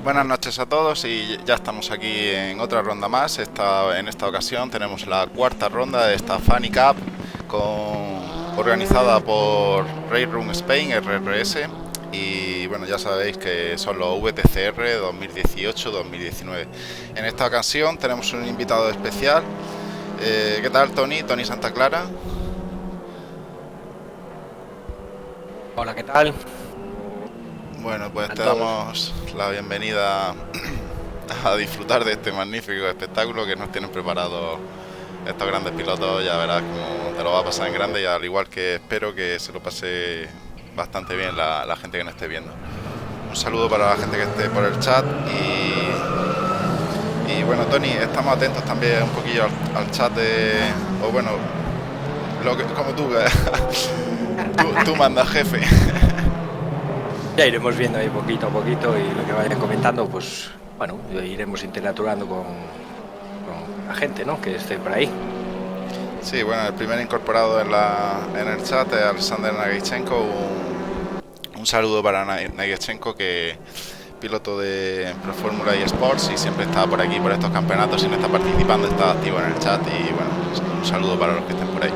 Buenas noches a todos y ya estamos aquí en otra ronda más. En esta ocasión tenemos la cuarta ronda de esta Funny Cup organizada por Railroom Spain, RRS. Y bueno, ya sabéis que son los VTCR 2018-2019. En esta ocasión tenemos un invitado especial. ¿Qué tal, Tony? Tony Santa Clara. Hola, ¿qué tal? Bueno, pues te damos la bienvenida a disfrutar de este magnífico espectáculo que nos tienen preparado estos grandes pilotos. Ya verás cómo te lo va a pasar en grande y al igual que espero que se lo pase bastante bien la gente que nos esté viendo. Un saludo para la gente que esté por el chat y bueno, Tony, estamos atentos también un poquillo al chat o bueno, como tú mandas, jefe. Ya iremos viendo ahí poquito a poquito y lo que vayan comentando, pues bueno, iremos interactuando con la gente, ¿no?, que esté por ahí. Sí, bueno, el primer incorporado en el chat es Alexander Nagichenko. Un saludo para Nagichenko, que piloto de Pro Formula y Sports y siempre está por aquí, por estos campeonatos, y no está participando, está activo en el chat. Y bueno, un saludo para los que estén por ahí.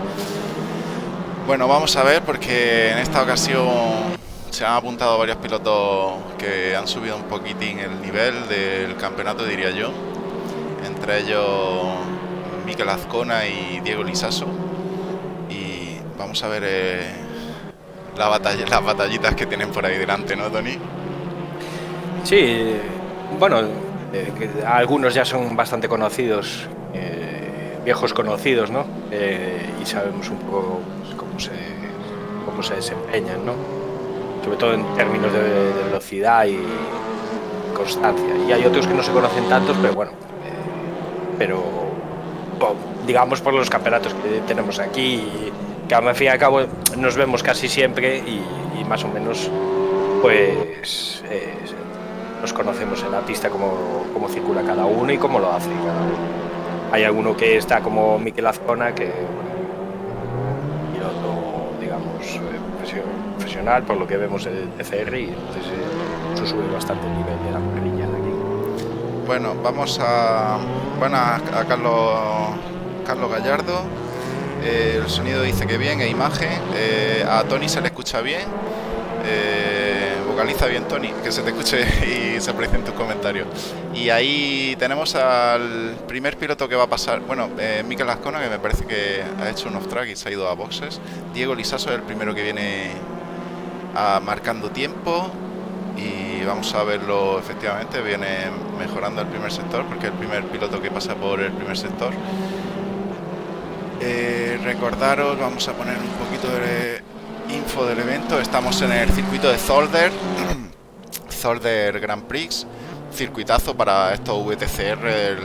Bueno, vamos a ver, porque en esta ocasión se han apuntado varios pilotos que han subido un poquitín el nivel del campeonato, diría yo. Entre ellos Mikel Azcona y Diego Lisaso. Y vamos a ver las batallitas que tienen por ahí delante, ¿no, Tony? Sí, bueno, algunos ya son bastante conocidos, viejos conocidos, ¿no? Y sabemos un poco pues, cómo se desempeñan, ¿no? Sobre todo en términos de velocidad y constancia. Y hay otros que no se conocen tantos, pero bueno, digamos por los campeonatos que tenemos aquí, que al fin y al cabo nos vemos casi siempre y más o menos pues nos conocemos en la pista cómo circula cada uno y cómo lo hace cada uno. Hay alguno que está como Mikel Azcona, que piloto, digamos, profesional, por lo que vemos en el TCR, y entonces eso sube bastante el nivel de la parrilla de aquí. Bueno, vamos a Carlos Gallardo. El sonido dice que bien, e imagen. A Tony se le escucha bien. Vocaliza bien, Tony, que se te escuche y se aprecien tus comentarios. Y ahí tenemos al primer piloto que va a pasar. Bueno, Mikel Azcona, que me parece que ha hecho un off-track y se ha ido a boxes. Diego Lisaso es el primero que viene marcando tiempo. Y vamos a verlo, efectivamente, viene mejorando el primer sector, porque es el primer piloto que pasa por el primer sector. Recordaros, vamos a poner un poquito de info del evento. Estamos en el circuito de Zolder Grand Prix, circuitazo para estos VTCR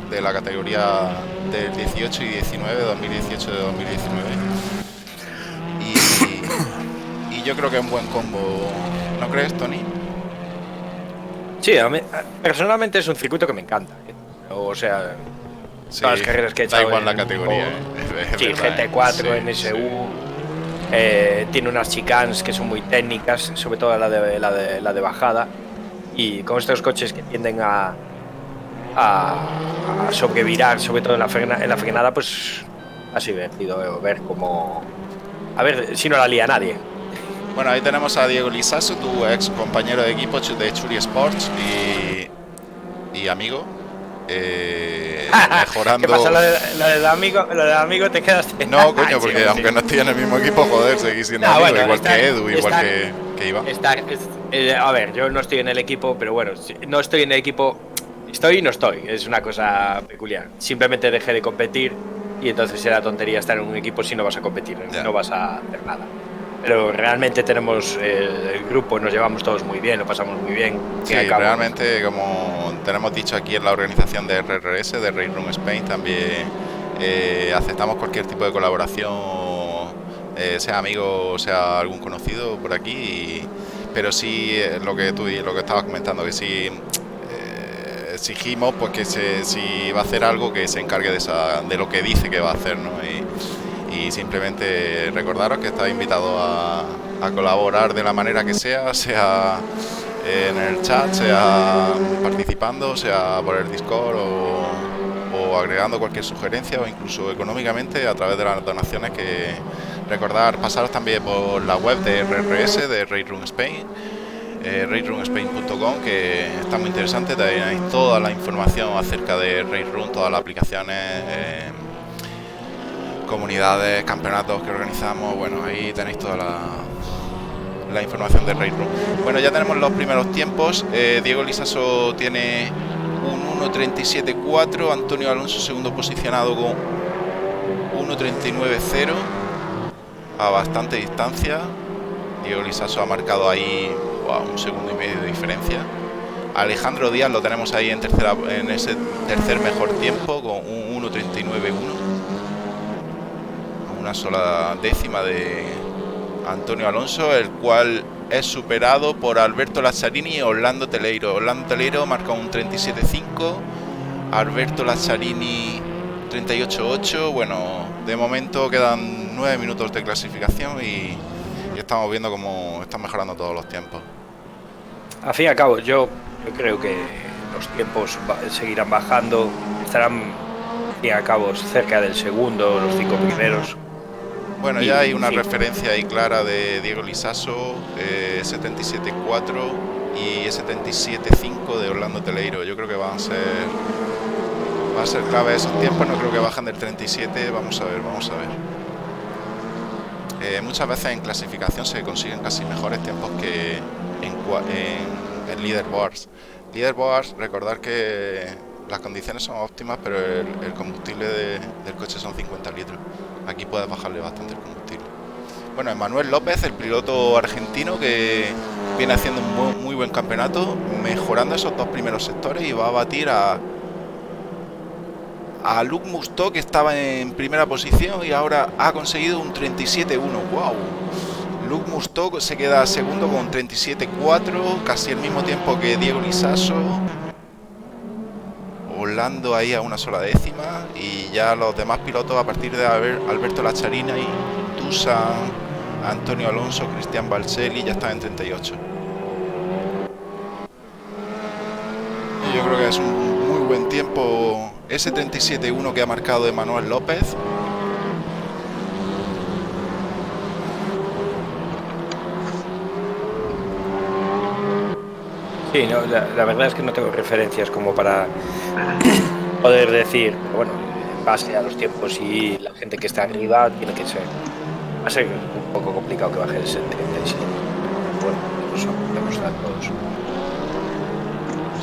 de la categoría del 18 y 19, 2018 de 2019. Y yo creo que es un buen combo, ¿no crees, Tony? Sí, personalmente es un circuito que me encanta, o sea, sí, todas las carreras que he echado. Da igual la categoría, sí, verdad, GT4, sí, NSU, sí. Tiene unas chicanes que son muy técnicas, sobre todo la de bajada, y con estos coches que tienden a sobrevirar, sobre todo en la frenada, pues ha sido divertido ver cómo, a ver si no la lía nadie. Bueno, ahí tenemos a Diego Lisaso, tu ex compañero de equipo de Churi Sports y amigo, mejorando. ¿Qué pasa? Lo de amigo te quedaste. No, coño, porque aunque no estoy en el mismo equipo, joder, seguís siendo amigo, bueno, igual que Edu, igual que Iván. A ver, yo no estoy en el equipo, pero bueno, no estoy en el equipo, estoy y no estoy, es una cosa peculiar. Simplemente dejé de competir y entonces era tontería estar en un equipo si no vas a competir, no vas a hacer nada. Pero realmente tenemos el grupo, nos llevamos todos muy bien, lo pasamos muy bien. Sí, realmente, como tenemos dicho aquí en la organización de RRS, de Railroom Spain, también aceptamos cualquier tipo de colaboración, sea amigo o sea algún conocido por aquí. Pero sí, lo que estabas comentando, que sí exigimos pues que si va a hacer algo, que se encargue de lo que dice que va a hacer, ¿no? Y simplemente recordaros que estáis invitados a colaborar de la manera que sea en el chat, sea participando, sea por el Discord o agregando cualquier sugerencia o incluso económicamente a través de las donaciones. Que recordar pasaros también por la web de RRS, de Raid Room Spain, raidroomspain.com, que está muy interesante. También hay toda la información acerca de Raid Room, todas las aplicaciones, comunidades, campeonatos que organizamos. Bueno, ahí tenéis toda la información de Raid Room. Bueno, ya tenemos los primeros tiempos. Diego Lisaso tiene un 1.37.4, Antonio Alonso segundo posicionado con 1.39.0 a bastante distancia. Diego Lisaso ha marcado ahí un segundo y medio de diferencia. Alejandro Díaz lo tenemos ahí en ese tercer mejor tiempo con un 1.39.1, una sola décima de Antonio Alonso, el cual es superado por Alberto Lazzarini y Orlando Teleiro. Orlando Teleiro marca un 37.5, Alberto Lazzarini 38.8. Bueno, de momento quedan 9 minutos de clasificación y estamos viendo cómo están mejorando todos los tiempos. Al fin y al cabo, yo creo que los tiempos seguirán bajando, estarán al fin y al cabo cerca del segundo, los 5 primeros. Bueno, ya hay una referencia ahí clara de Diego Lisaso, 77.4 y 77.5 de Orlando Teleiro. Yo creo que va a ser clave esos tiempos. No creo que bajen del 37. Vamos a ver. Muchas veces en clasificación se consiguen casi mejores tiempos que en leaderboards. Leaderboards, recordar que las condiciones son óptimas, pero el combustible del coche son 50 litros. Aquí puedes bajarle bastante el combustible. Bueno, Emanuel López, el piloto argentino, que viene haciendo un muy buen campeonato, mejorando esos dos primeros sectores, y va a batir a Luc Mousteau, que estaba en primera posición y ahora ha conseguido un 37.1. ¡Wow! Luc Mousteau se queda segundo con 37.4, casi el mismo tiempo que Diego Lisaso. Orlando ahí a una sola décima, y ya los demás pilotos a partir de Alberto Lazzarini y Tusan, Antonio Alonso, Cristian Balcelli ya están en 38. Y yo creo que es un muy buen tiempo ese 37.1 que ha marcado Emanuel López. Sí, no, la verdad es que no tengo referencias como para poder decir, bueno, en base a los tiempos y la gente que está arriba, tiene que ser. Va a ser un poco complicado que baje el 37. Bueno, eso podemos dar todos.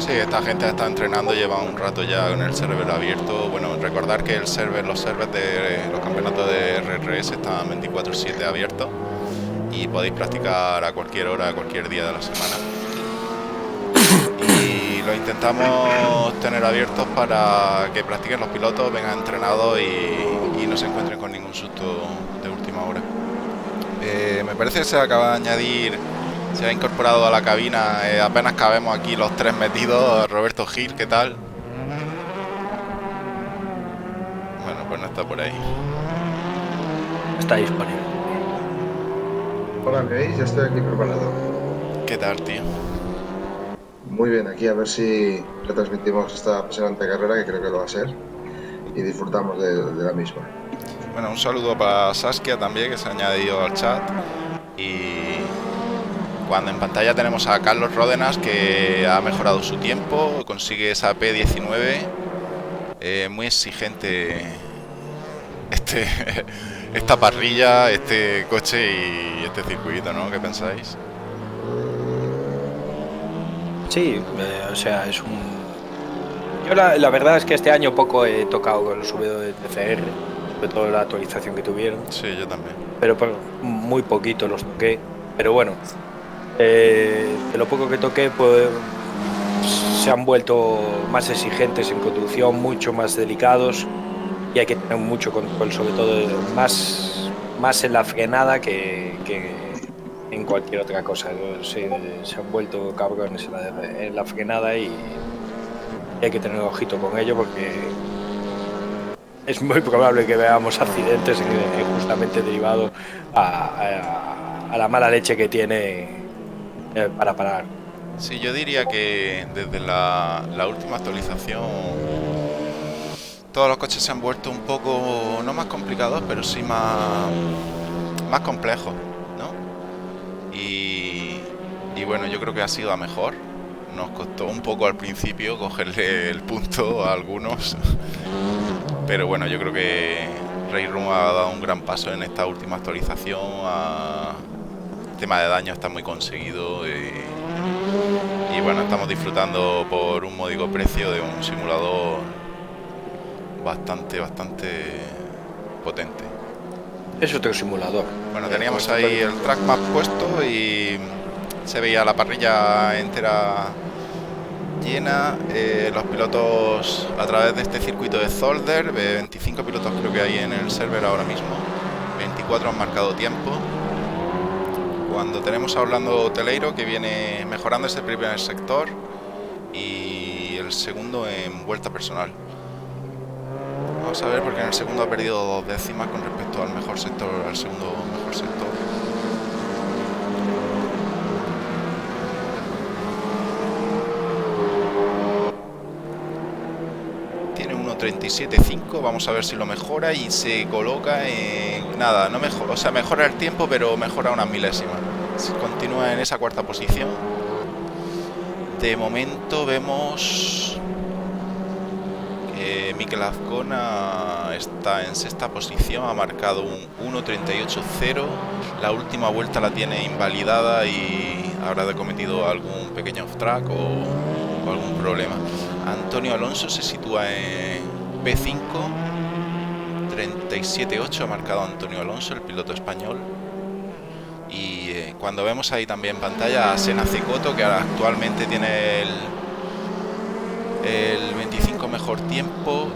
Sí, esta gente está entrenando, lleva un rato ya con el server abierto. Bueno, recordar que los servers de los campeonatos de RRS están 24/7 abiertos y podéis practicar a cualquier hora, a cualquier día de la semana. Y lo intentamos tener abiertos para que practiquen los pilotos, vengan entrenados y no se encuentren con ningún susto de última hora. Me parece que se acaba de añadir, se ha incorporado a la cabina, apenas cabemos aquí los tres metidos, Roberto Gil, ¿qué tal? Bueno, pues no está por ahí. Está disponible. Hola, ¿me veis? Ya estoy aquí preparado. ¿Qué tal, tío? Muy bien, aquí a ver si retransmitimos esta apasionante carrera, que creo que lo va a ser, y disfrutamos de la misma. Bueno, un saludo para Saskia también, que se ha añadido al chat. Y cuando en pantalla tenemos a Carlos Ródenas, que ha mejorado su tiempo, consigue esa P19. Muy exigente esta parrilla, este coche y este circuito, ¿no? ¿Qué pensáis? Sí, o sea, es un... Yo la verdad es que este año poco he tocado con los V de TCR, sobre todo la actualización que tuvieron. Sí, yo también. Pero muy poquito los toqué. Pero bueno, de lo poco que toqué, pues se han vuelto más exigentes en conducción, mucho más delicados, y hay que tener mucho control, sobre todo más en la frenada que en cualquier otra cosa. Se han vuelto cabrones en la frenada y hay que tener ojito con ello, porque es muy probable que veamos accidentes justamente derivados a la mala leche que tiene para parar. Sí, yo diría que desde la última actualización todos los coches se han vuelto un poco, no más complicados, pero sí más complejos, ¿no? Y bueno, yo creo que ha sido a mejor. Nos costó un poco al principio cogerle el punto a algunos, pero bueno, yo creo que Race Room ha dado un gran paso en esta última actualización. El tema de daño está muy conseguido y bueno, estamos disfrutando por un módico precio de un simulador bastante potente. Es otro simulador. Bueno, teníamos ahí el track map puesto y se veía la parrilla entera llena, los pilotos a través de este circuito de Zolder, 25 pilotos creo que hay en el server ahora mismo, 24 han marcado tiempo. Cuando tenemos a Orlando Hoteleiro, que viene mejorando ese primer sector, y el segundo en vuelta personal. Vamos a ver, porque en el segundo ha perdido 2 décimas con respecto al mejor sector, al segundo mejor sector. Tiene 1.37.5, vamos a ver si lo mejora y se coloca en... Nada, no mejora, o sea, mejora el tiempo, pero mejora unas milésimas. Si continúa en esa cuarta posición. De momento vemos que Mikel Azcona está en sexta posición, ha marcado un 1.38.0. La última vuelta la tiene invalidada y habrá cometido algún pequeño off-track o algún problema. Antonio Alonso se sitúa en P5, 37.8 ha marcado Antonio Alonso, el piloto español. Y cuando vemos ahí también en pantalla a Senna Cecotto, que ahora actualmente tiene el 25 mejor tiempo,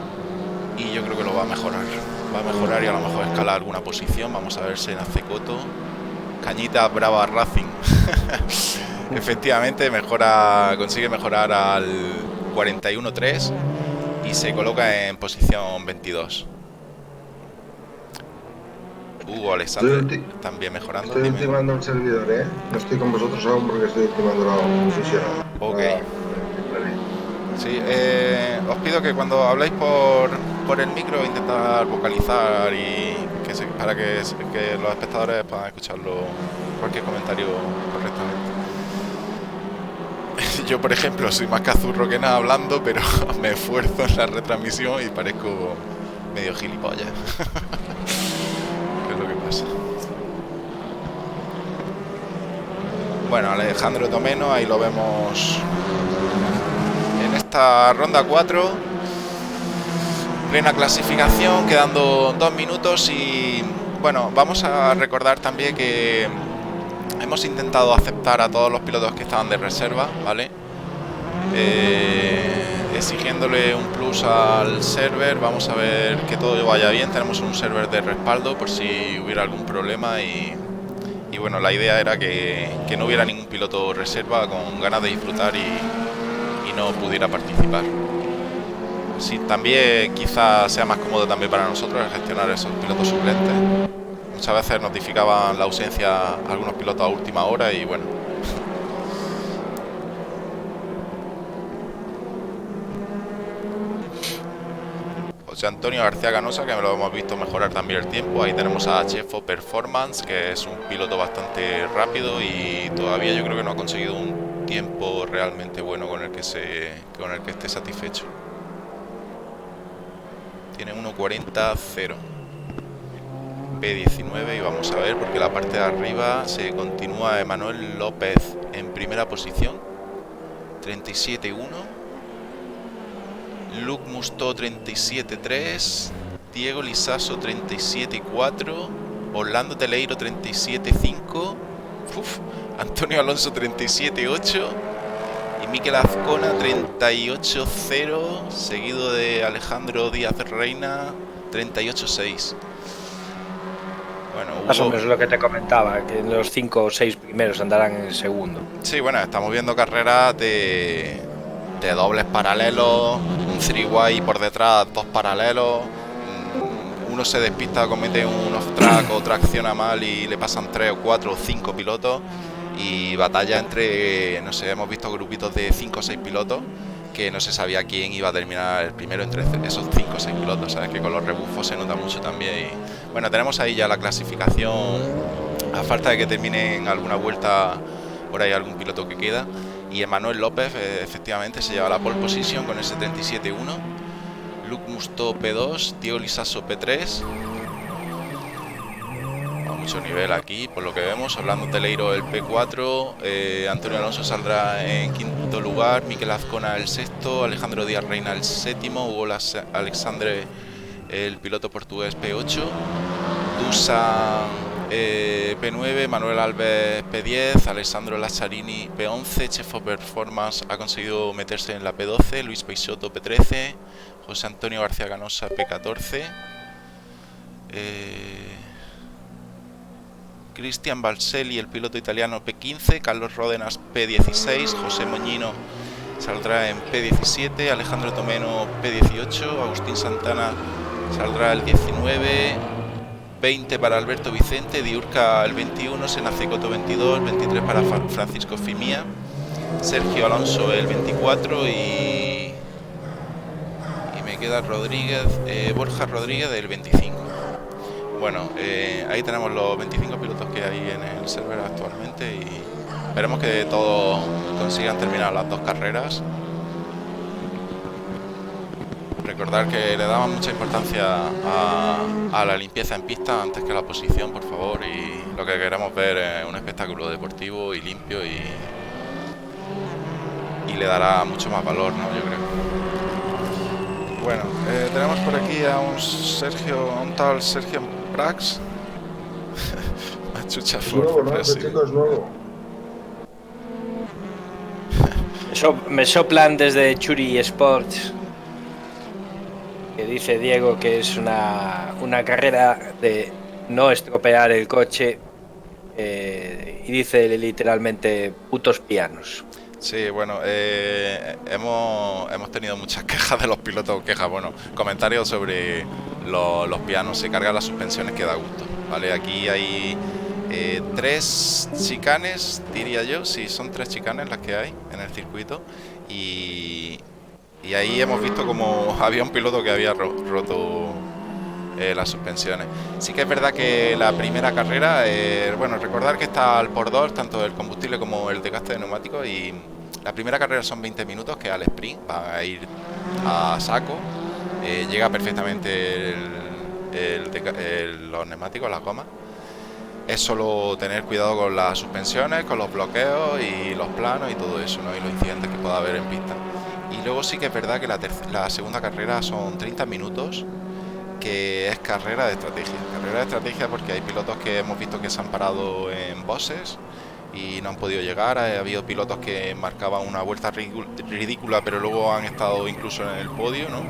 y yo creo que lo va a mejorar. Va a mejorar y a lo mejor escalar alguna posición. Vamos a ver Senna Cecotto. Cañita Brava Racing. Efectivamente consigue mejorar al 41.3 y se coloca en posición 22. Hugo Alexander también mejorando. Estoy ultimando un servidor, no estoy con vosotros aún porque estoy ultimando la fusión. Ok. Sí, os pido que cuando habláis por el micro intentar vocalizar y para que los espectadores puedan escucharlo, cualquier comentario correctamente. Yo, por ejemplo, soy más cazurro que nada hablando, pero me esfuerzo en la retransmisión y parezco medio gilipollas. ¿Qué es lo que pasa? Bueno, Alejandro Domeno, ahí lo vemos en esta ronda 4. Plena clasificación, quedando 2 minutos y bueno, vamos a recordar también que hemos intentado aceptar a todos los pilotos que estaban de reserva, ¿vale? Exigiéndole un plus al server. Vamos a ver que todo vaya bien. Tenemos un server de respaldo por si hubiera algún problema y bueno, la idea era que no hubiera ningún piloto reserva con ganas de disfrutar y no pudiera participar. Sí, también quizás sea más cómodo también para nosotros gestionar esos pilotos suplentes. Muchas veces notificaban la ausencia algunos pilotos a última hora y bueno. José Antonio García Canosa, que me lo hemos visto mejorar también el tiempo. Ahí tenemos a Chefo Performance, que es un piloto bastante rápido y todavía yo creo que no ha conseguido un tiempo realmente bueno con el que esté satisfecho. Tiene 1.40.0 P19 y vamos a ver porque la parte de arriba se continúa Emanuel López en primera posición, 37.1, Luc Mustó 37.3, Diego Lisaso 37.4, Orlando Teleiro 37.5, Antonio Alonso 37.8 y Mikel Azcona 38.0, seguido de Alejandro Díaz Reina 38.6. Bueno, más o menos lo que te comentaba, que los 5 o 6 primeros andarán en el segundo. Sí, bueno, estamos viendo carreras de dobles paralelos, un three-way por detrás, 2 paralelos, uno se despista, comete un off-track o tracciona mal y le pasan 3 o 4 o 5 pilotos y batalla entre, no sé, hemos visto grupitos de 5 o 6 pilotos que no se sabía quién iba a terminar el primero entre esos 5 o 6 pilotos, ¿sabes? Que con los rebufos se nota mucho también. Y, bueno, tenemos ahí ya la clasificación, a falta de que terminen alguna vuelta por ahí algún piloto que queda. Y Emanuel López efectivamente se lleva la pole position con ese 37.1. Luc Musto P2, Diego Lisaso P3. A mucho nivel aquí, por lo que vemos. Orlando Teleiro el P4, Antonio Alonso saldrá en quinto lugar, Miquel Azcona el sexto, Alejandro Díaz Reina el séptimo, Hugo Alexandre el piloto portugués P8, Dusan P9, Manuel Alves P10, Alessandro Lazzarini P11, Chefo Performance ha conseguido meterse en la P12, Luis Peixoto P13, José Antonio García Canosa P14, Cristian Balselli, el piloto italiano P15, Carlos Ródenas P16, José Moñino saldrá en P17, Alejandro Tomeno P18, Agustín Santana saldrá el 19, 20 para Alberto Vicente, Diurca el 21, Senacecoto 22, 23 para Francisco Fimía, Sergio Alonso el 24 y me queda Rodríguez, Borja Rodríguez del 25. Bueno, ahí tenemos los 25 pilotos que hay en el server actualmente y esperemos que todos consigan terminar las 2 carreras. Recordar que le damos mucha importancia a la limpieza en pista antes que a la posición, por favor, y lo que queremos ver es un espectáculo deportivo y limpio y le dará mucho más valor, ¿no? Yo creo. Bueno, tenemos por aquí a un tal Sergio Prax. Machucha Es nuevo, ¿no? Este chico es nuevo. Me soplan desde Churi Sports que dice Diego que es una carrera de no estropear el coche y dice literalmente putos pianos. Sí, bueno, hemos tenido muchas quejas de los pilotos, comentarios sobre los pianos. Se cargan las suspensiones que da gusto, ¿vale? Aquí hay 3 chicanes, diría yo, sí, son 3 chicanes las que hay en el circuito y ahí hemos visto como había un piloto que había roto las suspensiones. Sí que es verdad que la primera carrera, recordar que está al por 2 tanto el combustible como el desgaste de neumáticos y la primera carrera son 20 minutos que al sprint va a ir a saco, llega perfectamente los neumáticos, las gomas. Es solo tener cuidado con las suspensiones, con los bloqueos y los planos y todo eso, ¿no? Y los incidentes que pueda haber en pista. Y luego sí que es verdad que la segunda carrera son 30 minutos, que es carrera de estrategia. Carrera de estrategia porque hay pilotos que hemos visto que se han parado en boxes y no han podido llegar. Ha habido pilotos que marcaban una vuelta ridícula, pero luego han estado incluso en el podio, ¿no?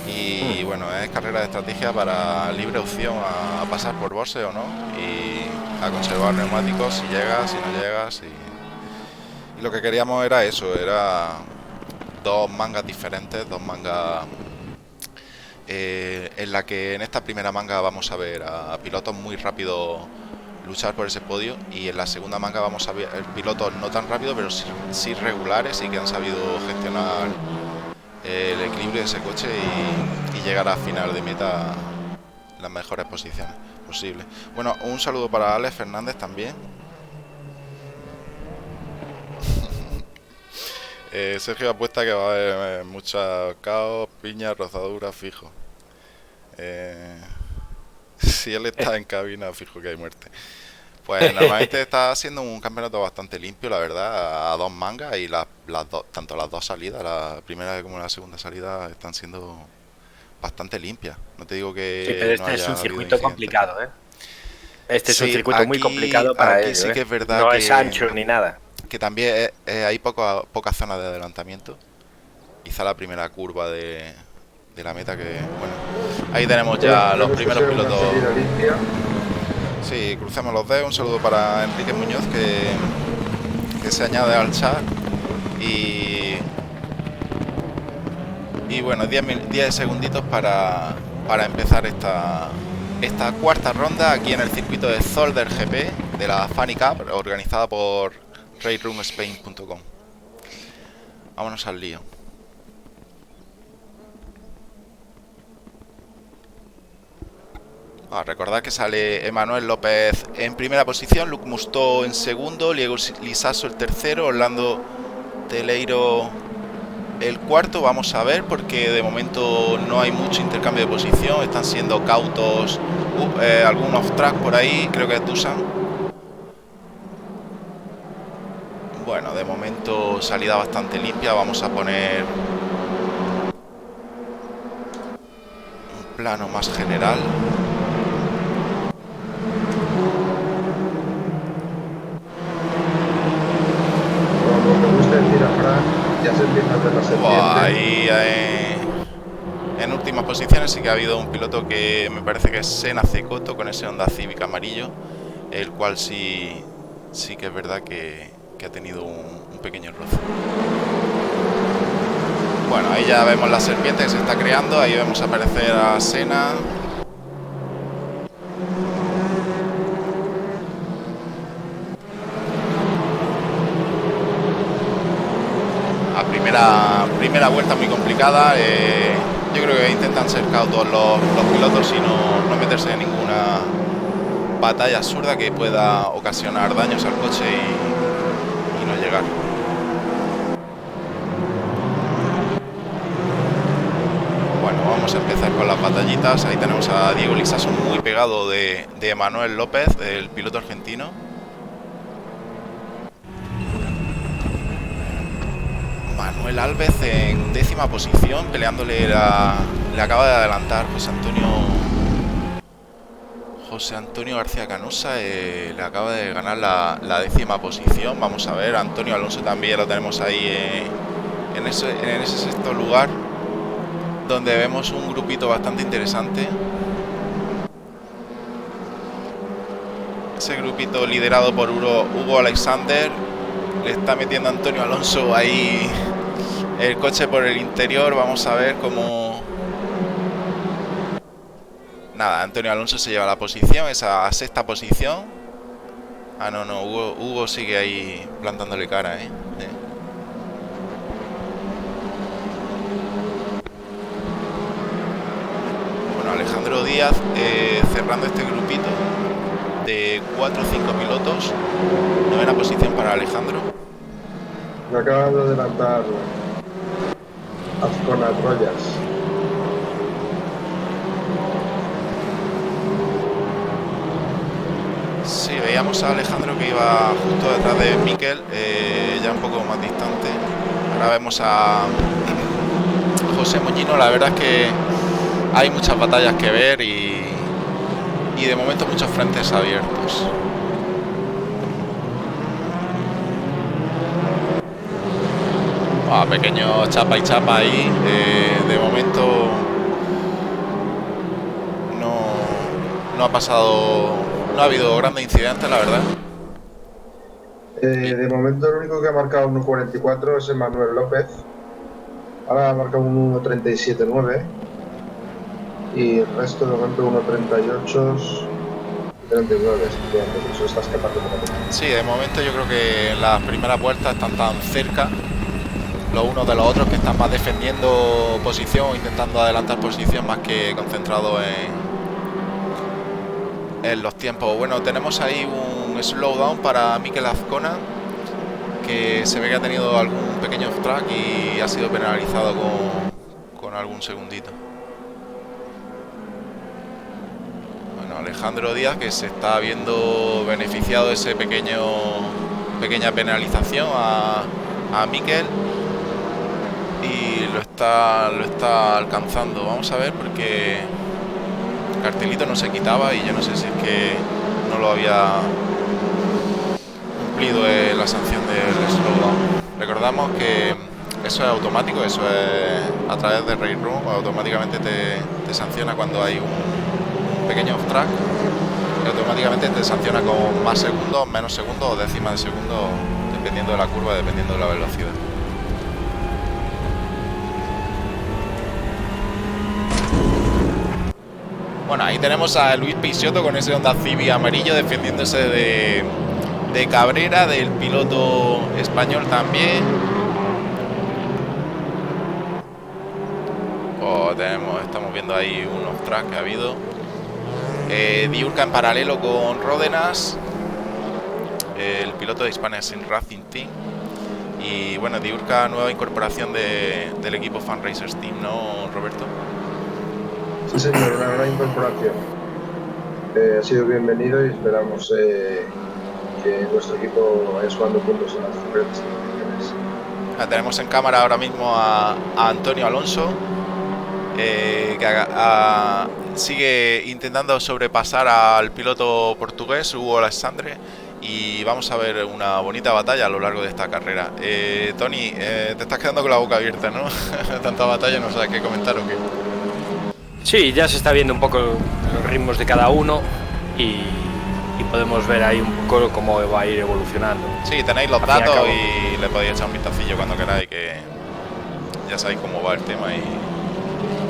Y bueno, es carrera de estrategia para libre opción a pasar por boxes o no y a conservar neumáticos si llegas, si no llegas. Y lo que queríamos era eso, era 2 mangas diferentes, 2 mangas en la que en esta primera manga vamos a ver a pilotos muy rápidos luchar por ese podio y en la segunda manga vamos a ver pilotos no tan rápidos pero sí regulares y que han sabido gestionar el equilibrio de ese coche y llegar a final de meta en las mejores posiciones posibles. Bueno, un saludo para Alex Fernández también. Sergio apuesta que va a haber mucha caos, piña, rozadura, fijo. Si él está en cabina, fijo que hay muerte. Pues normalmente está haciendo un campeonato bastante limpio, la verdad, a 2 mangas y tanto las 2 salidas, la primera como la segunda salida, están siendo bastante limpias. No te digo que sí, pero este no es un circuito complicado, ¿eh? Este es un circuito aquí, muy complicado para ellos, sí que es verdad no que es ancho ni nada. Que también hay pocas zonas de adelantamiento. Quizá la primera curva de la meta que, bueno, ahí tenemos ya los primeros pilotos. Sí, crucemos los dedos. Un saludo para Enrique Muñoz que se añade al chat y bueno, 10 segunditos para empezar esta cuarta ronda aquí en el circuito de Zolder GP de la Funny Cup, organizada por RaceRoomSpain.com. Vámonos al lío. Recordad que sale Emanuel López en primera posición, Luc Mustó en segundo, Diego Lisaso el tercero, Orlando Teleiro el cuarto. Vamos a ver, porque de momento no hay mucho intercambio de posición, están siendo cautos, algún off-track por ahí, creo que es Dusan. Bueno, de momento salida bastante limpia. Vamos a poner un plano más general. Ya se empieza a hacer la serpiente. Ahí en últimas posiciones sí que ha habido un piloto que me parece que es Sena Cecoto con ese Honda Civic amarillo, el cual sí que es verdad que ha tenido un pequeño roce. Bueno, ahí ya vemos la serpiente que se está creando. Ahí vemos aparecer a Sena. Primera vuelta muy complicada. Yo creo que intentan ser cautos los pilotos y no meterse en ninguna batalla absurda que pueda ocasionar daños al coche y no llegar. Bueno, vamos a empezar con las batallitas. Ahí tenemos a Diego Lisaso muy pegado de Emanuel López, el piloto argentino. Manuel Alves en décima posición, peleándole le acaba de adelantar José Antonio García Canosa, le acaba de ganar la décima posición. Vamos a ver, Antonio Alonso también lo tenemos ahí en ese sexto lugar, donde vemos un grupito bastante interesante. Ese grupito liderado por Hugo Alexander. Le está metiendo Antonio Alonso ahí el coche por el interior. Vamos a ver cómo... Nada, Antonio Alonso se lleva la posición, esa sexta posición. No, Hugo sigue ahí plantándole cara, Bueno, Alejandro Díaz cerrando este grupito de 4 o 5 pilotos. Novena posición para Alejandro. Me acaban de adelantar Azcona Troyas. Sí, veíamos a Alejandro que iba justo detrás de Mikel, ya un poco más distante. Ahora vemos a José Moñino. La verdad es que hay muchas batallas que ver y de momento muchos frentes abiertos. Pequeño chapa y chapa ahí. De momento no ha pasado, no ha habido grandes incidentes, la verdad. De momento el único que ha marcado 1.44 es Emanuel López. Ahora ha marcado un 1.37.9 y el resto de momento 1.38 y 39. Eso está escapando por la. Sí, de momento yo creo que las primeras vueltas están tan cerca los unos de los otros que están más defendiendo posición o intentando adelantar posición más que concentrado en los tiempos. Bueno, tenemos ahí un slowdown para Mikel Azcona, que se ve que ha tenido algún pequeño off track y ha sido penalizado con algún segundito. Bueno, Alejandro Díaz, que se está viendo beneficiado de ese pequeña penalización a Mikel, y lo está alcanzando. Vamos a ver, porque el cartelito no se quitaba y yo no sé si es que no lo había cumplido la sanción del slowdown. Recordamos que eso es automático, eso es a través de Race Room, automáticamente te sanciona cuando hay un pequeño off track, y automáticamente te sanciona con más segundos, menos segundos o décimas de segundo, dependiendo de la curva, dependiendo de la velocidad. Bueno, ahí tenemos a Luis Peixoto con ese Honda Civic amarillo defendiéndose de Cabrera, del piloto español también. Estamos viendo ahí un off-track que ha habido. Diurca en paralelo con Ródenas, el piloto de Hispania Sin Racing Team. Y bueno, Diurca, nueva incorporación del equipo Fan Racers Team, ¿no, Roberto? Sí, señor, una gran incorporación. Ha sido bienvenido y esperamos que nuestro equipo vaya sumando puntos en las diferentes competiciones. Tenemos en cámara ahora mismo a Antonio Alonso, que sigue intentando sobrepasar al piloto portugués Hugo Alexandre, y vamos a ver una bonita batalla a lo largo de esta carrera. Tony, te estás quedando con la boca abierta, ¿no? Tanta batalla, no sabes qué comentar o qué. Sí, ya se está viendo un poco los ritmos de cada uno y podemos ver ahí un poco cómo va a ir evolucionando. Sí, tenéis los datos y le podéis echar un vistacillo cuando queráis, que ya sabéis cómo va el tema. Y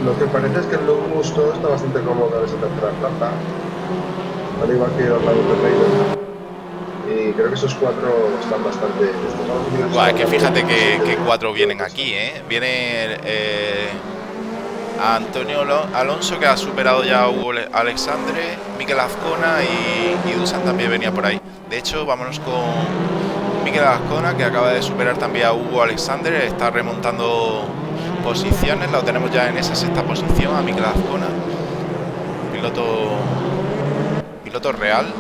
lo que parece es que el Logmus todo está bastante cómodo en esa tercera plaza, al igual que Orlando Ferreira. Y creo que esos 4 están bastante... Es que fíjate que 4 vienen aquí, ¿eh? Viene a Antonio Alonso, que ha superado ya a Hugo Alexandre, Mikel Azcona y Dusan también venía por ahí. De hecho, vámonos con Mikel Azcona, que acaba de superar también a Hugo Alexandre, está remontando posiciones, lo tenemos ya en esa sexta posición a Mikel Azcona, piloto real,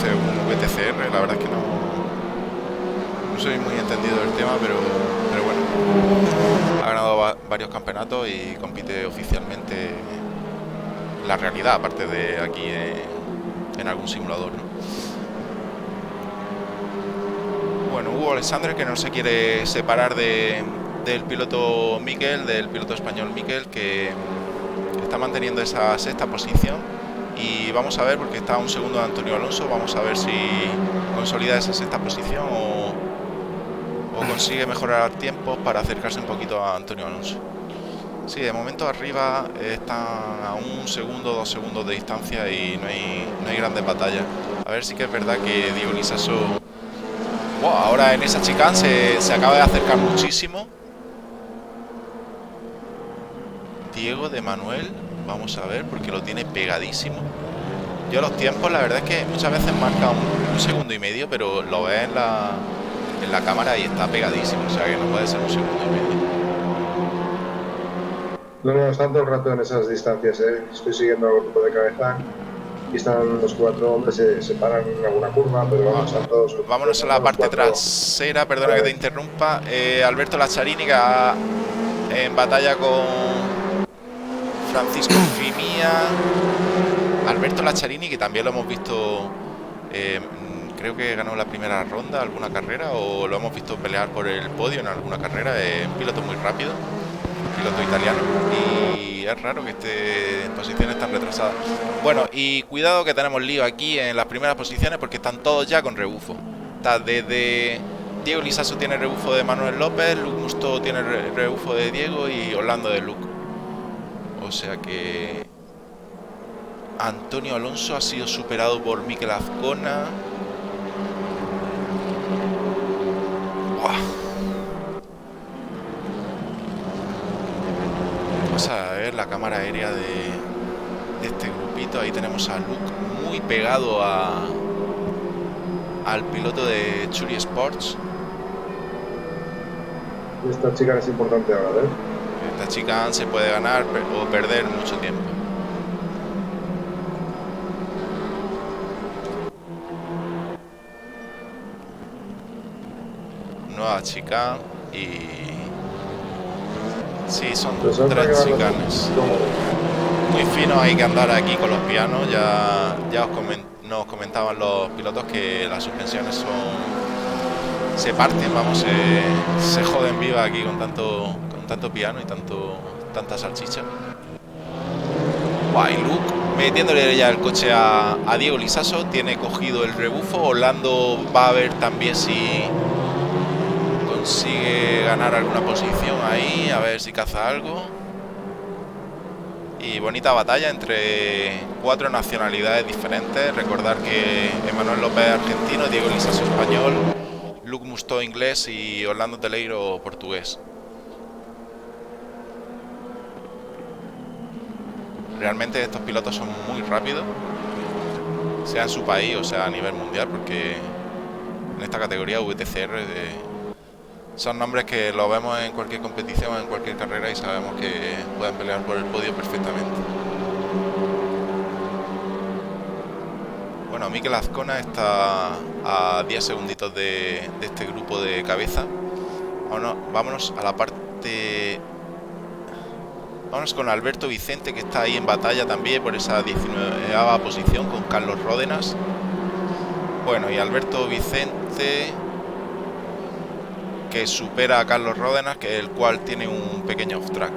un VTCR. La verdad es que no soy muy entendido del tema, pero bueno, ha ganado varios campeonatos y compite oficialmente en la realidad, aparte de aquí en algún simulador, ¿no? Bueno, Hugo Alexandre, que no se quiere separar del piloto Mikel, del piloto español Mikel, que está manteniendo esa sexta posición. Y vamos a ver, porque está a un segundo de Antonio Alonso, vamos a ver si consolida esa sexta posición o consigue mejorar tiempos para acercarse un poquito a Antonio Alonso. Sí, de momento arriba están a 1 segundo, 2 segundos de distancia y no hay grandes batallas. A ver si que es verdad que Diego Lisaso, ahora en esa chicane se acaba de acercar muchísimo. Diego de Manuel, vamos a ver, porque lo tiene pegadísimo. Yo los tiempos, la verdad es que muchas veces marca un segundo y medio, pero lo ves en la cámara y está pegadísimo, o sea que no puede ser un segundo y medio. No, están todo el rato en esas distancias, ¿eh? Estoy siguiendo al grupo de cabeza y están los 4 hombres, se separan en alguna curva, pero vamos, están todos... Vámonos a la parte trasera, perdona que te interrumpa. Alberto Laccharini, que en batalla con Francisco Fimia. Alberto Laccharini, que también lo hemos visto, creo que ganó la primera ronda alguna carrera, o lo hemos visto pelear por el podio en alguna carrera. Un piloto muy rápido, piloto italiano, y es raro que esté en posiciones tan retrasadas. Bueno, y cuidado que tenemos lío aquí en las primeras posiciones, porque están todos ya con rebufo. Está desde Diego Lisaso tiene rebufo de Manuel López, Luke Musto tiene rebufo de Diego y Orlando de Luke. O sea que Antonio Alonso ha sido superado por Mikel Azcona. Vamos a ver la cámara aérea de este grupito. Ahí tenemos a Luke muy pegado al piloto de Churi Sports. Esta chica es importante ahora, ¿eh? Esta chica se puede ganar o perder mucho tiempo. Nueva chica y... Sí, son 3 chicanes. Muy fino, hay que andar aquí con los pianos. Ya nos comentaban los pilotos que las suspensiones se parten, vamos, se joden viva aquí con tanto piano y tanta salchicha. Y Luke metiéndole ya el coche a Diego Lisaso, tiene cogido el rebufo. Orlando va a ver también si consigue ganar alguna posición ahí, a ver si caza algo. Y bonita batalla entre 4 nacionalidades diferentes. Recordar que Emanuel López argentino, Diego Lizaso español, Luke Mustó inglés y Orlando Teleiro portugués. Realmente estos pilotos son muy rápidos, sea en su país o sea a nivel mundial, porque en esta categoría VTCR son nombres que los vemos en cualquier competición, en cualquier carrera, y sabemos que pueden pelear por el podio perfectamente. Bueno, Mikel Azcona está a 10 segunditos de este grupo de cabeza. Vámonos a la parte... Vámonos con Alberto Vicente, que está ahí en batalla también por esa 19ª posición con Carlos Ródenas. Bueno, y Alberto Vicente, que supera a Carlos Ródenas, que el cual tiene un pequeño off-track.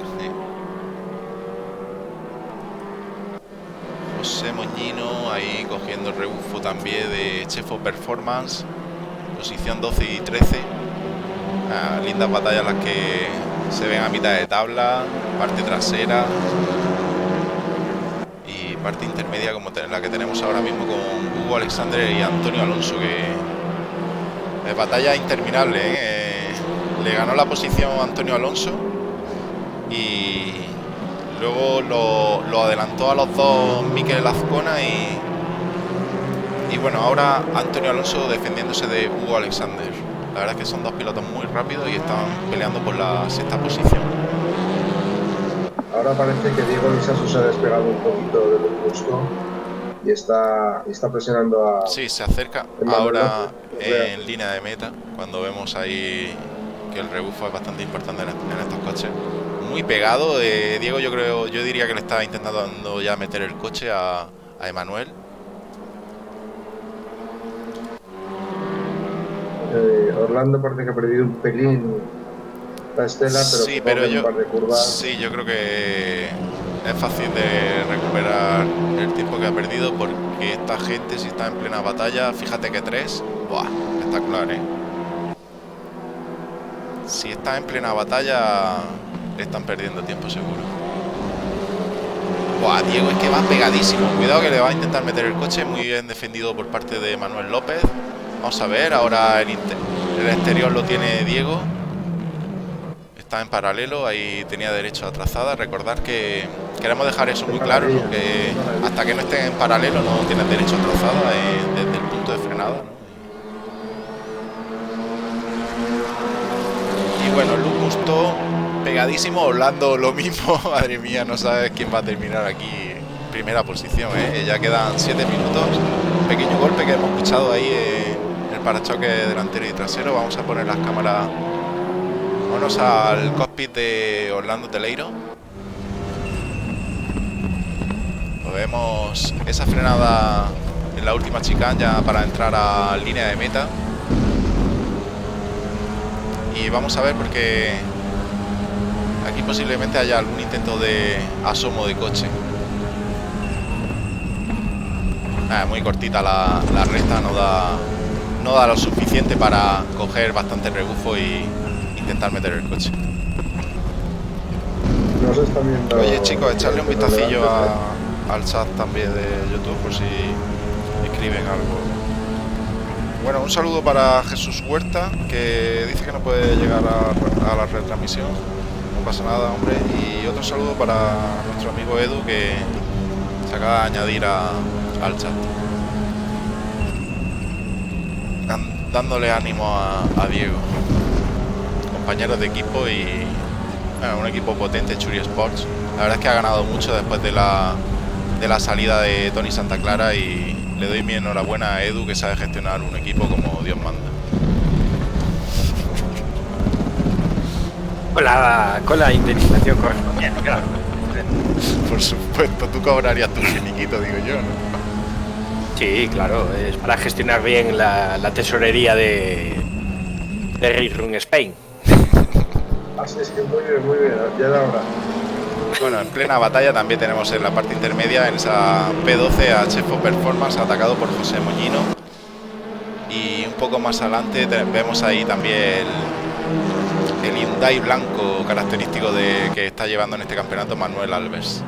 José Moñino ahí cogiendo el rebufo también de Chefo Performance, posición 12 y 13. Lindas batallas las que se ven a mitad de tabla, parte trasera y parte intermedia como la que tenemos ahora mismo con Hugo Alexander y Antonio Alonso, que es batalla interminable, Le ganó la posición Antonio Alonso y luego lo adelantó a los dos Mikel Azcona y bueno, ahora Antonio Alonso defendiéndose de Hugo Alexander. La verdad es que son dos pilotos muy rápidos y están peleando por la 6ª posición. Ahora parece que Diego Lizaso se ha despegado un poquito del gusto y está presionando a... Sí, se acerca ahora en línea de meta, cuando vemos ahí que el rebufo es bastante importante en estos coches. Muy pegado, Diego yo diría que le está intentando ya meter el coche a Emanuel. Orlando parece que ha perdido un pelín la estela, pero, sí, pero un par de curvas. Sí, yo creo que es fácil de recuperar el tiempo que ha perdido, porque esta gente, si está en plena batalla, fíjate que 3, ¡buah! Espectacular, Si está en plena batalla, están perdiendo tiempo seguro. ¡Buah! Diego es que va pegadísimo. Cuidado que le va a intentar meter el coche. Muy bien defendido por parte de Manuel López. Vamos a ver, ahora el exterior lo tiene Diego. Está en paralelo, ahí tenía derecho a trazada. Recordar que queremos dejar eso muy claro, ¿no? Que hasta que no estén en paralelo no tienen derecho a trazada desde el punto de frenada, ¿no? Y bueno, Luke Mustó pegadísimo, Orlando lo mismo. Madre mía, no sabes quién va a terminar aquí primera posición, Ya quedan 7 minutos. Un pequeño golpe que hemos escuchado ahí en el parachoque delantero y trasero. Vamos a poner las cámaras. Vámonos al cockpit de Orlando Teleiro. Vemos esa frenada en la última chicane ya para entrar a línea de meta. Y vamos a ver, porque aquí posiblemente haya algún intento de asomo de coche. Muy cortita la recta, no da lo suficiente para coger bastante rebufo y intentar meter el coche. Nos están viendo. Oye, chicos, echarle un vistacillo al chat también de YouTube por si escriben algo. Bueno, un saludo para Jesús Huerta, que dice que no puede llegar a la retransmisión. No pasa nada, hombre. Y otro saludo para nuestro amigo Edu, que se acaba de añadir al chat, dándole ánimo a Diego. Compañeros de equipo y un equipo potente, Churi Sports. La verdad es que ha ganado mucho después de la salida de Tony Santa Clara, y le doy mi enhorabuena a Edu, que sabe gestionar un equipo como Dios manda. Con la indemnización correspondiente, claro. Por supuesto, tú cobrarías tu finiquito, digo yo, ¿no? Sí, claro, es para gestionar bien la tesorería de Race Room Spain. Así es que muy bien, ya era hora. Bueno, en plena batalla también tenemos en la parte intermedia, en esa P12, a Chefo Performance, atacado por José Moñino. Y un poco más adelante vemos ahí también el Hyundai blanco característico que está llevando en este campeonato Manuel Alves.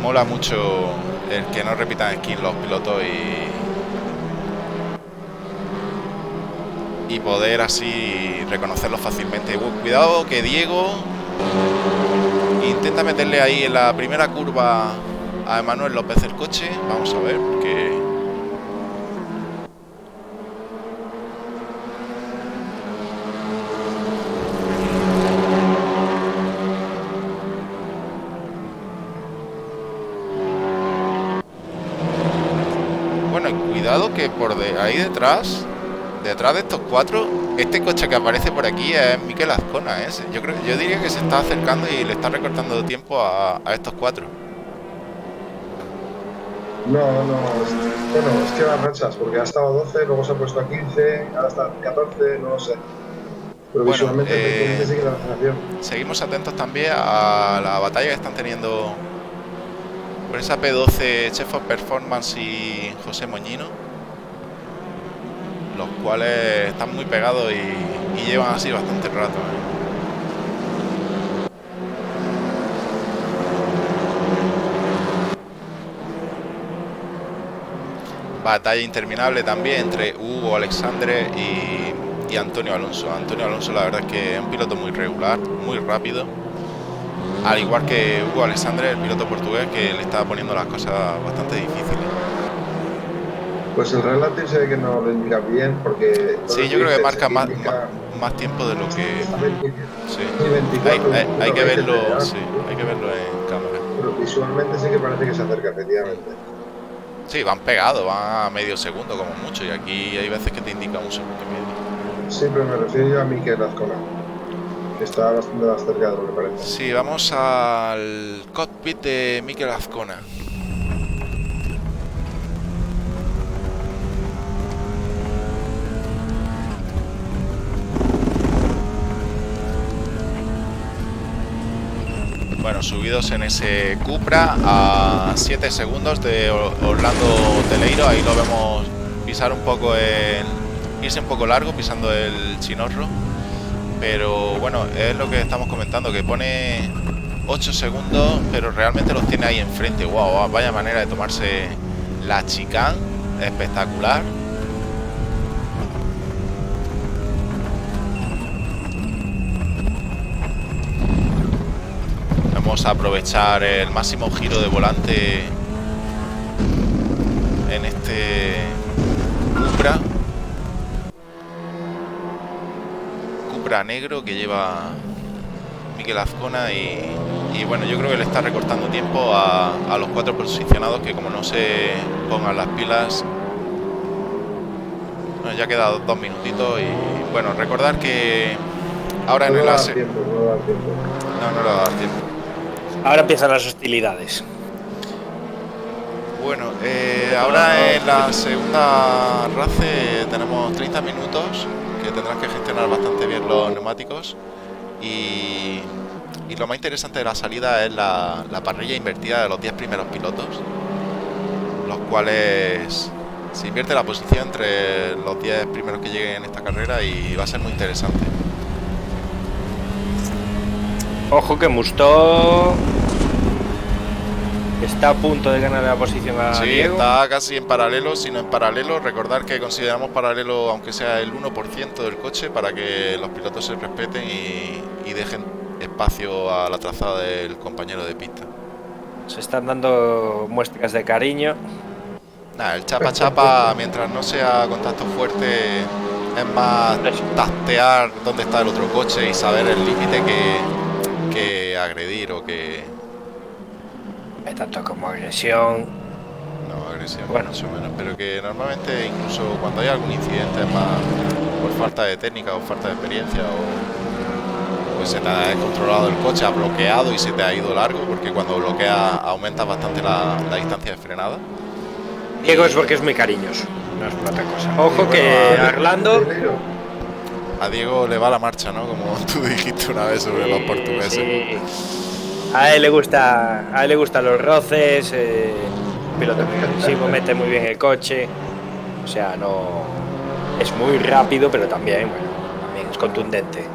mola mucho el que no repitan skin los pilotos y poder así reconocerlos fácilmente. Cuidado que Diego intenta meterle ahí en la primera curva a Emanuel López el coche. Vamos a ver, porque... Bueno, y cuidado que por ahí detrás de estos cuatro, este coche que aparece por aquí es Mikel Azcona, ¿eh? Yo diría que se está acercando y le está recortando tiempo a estos cuatro. No, bueno, es que las rachas, porque ha estado a 12, luego se ha puesto a 15, ahora está a 14, no lo sé. Pero Bueno, visualmente sí que da la sensación. seguimos atentos también a la batalla que están teniendo por esa P12 Chef of Performance y José Moñino, los cuales están muy pegados y llevan así bastante rato, ¿eh? Batalla interminable también entre Hugo Alexandre y Antonio Alonso. Antonio Alonso, la verdad es que es un piloto muy regular, muy rápido, al igual que Hugo Alexandre, el piloto portugués, que le está poniendo las cosas bastante difíciles. Pues el Relative se ve que no lo indica bien, porque... Sí, yo creo que marca más tiempo de lo que... Sí. Hay que verlo, sí, hay que verlo en cámara. Pero visualmente sí que parece que se acerca, efectivamente. Sí, van pegados, van a medio segundo como mucho, y aquí hay veces que te indica un segundo y medio. Sí, pero me refiero yo a Mikel Azcona, que está bastante más cerca de lo que parece. Sí, vamos al cockpit de Mikel Azcona. Bueno, subidos en ese Cupra a 7 segundos de Orlando Teleiro. Ahí lo vemos pisar un poco irse un poco largo pisando el Chinorro. Pero bueno, es lo que estamos comentando, que pone 8 segundos, pero realmente los tiene ahí enfrente. Wow, vaya manera de tomarse la chicane, espectacular. Vamos a aprovechar el máximo giro de volante en este Cupra negro que lleva Mikel Azcona y bueno, yo creo que le está recortando tiempo a los cuatro posicionados, que como no se pongan las pilas, bueno, ya queda 2 minutitos. Y bueno, recordar que ahora en el ASE no le va a dar tiempo. Ahora empiezan las hostilidades. Bueno, ahora en la segunda race tenemos 30 minutos que tendrás que gestionar bastante bien los neumáticos y lo más interesante de la salida es la parrilla invertida de los 10 primeros pilotos, los cuales se invierte la posición entre los 10 primeros que lleguen en esta carrera y va a ser muy interesante. Ojo que Mustó está a punto de ganar la posición a Diego. Está casi en paralelo, sino en paralelo. Recordar que consideramos paralelo aunque sea el 1% del coche, para que los pilotos se respeten y dejen espacio a la trazada del compañero de pista. Se están dando muestras de cariño. Nada, el chapa mientras no sea contacto fuerte, es más tastear dónde está el otro coche y saber el límite que agredir o que... Tanto como agresión. No, agresión, bueno, mucho menos. Pero que normalmente, incluso cuando hay algún incidente, es más por falta de técnica o falta de experiencia, o pues se te ha descontrolado el coche, ha bloqueado y se te ha ido largo, porque cuando bloquea aumenta bastante la distancia de frenada. Diego es porque es muy cariñoso, no es por otra cosa. Ojo que Orlando... A Diego le va la marcha, ¿no? Como tú dijiste una vez sobre los portugueses. Sí. A él le gustan los roces, piloto muy agresivo, mete muy bien el coche, o sea, no es muy rápido, pero también, bueno, también es contundente.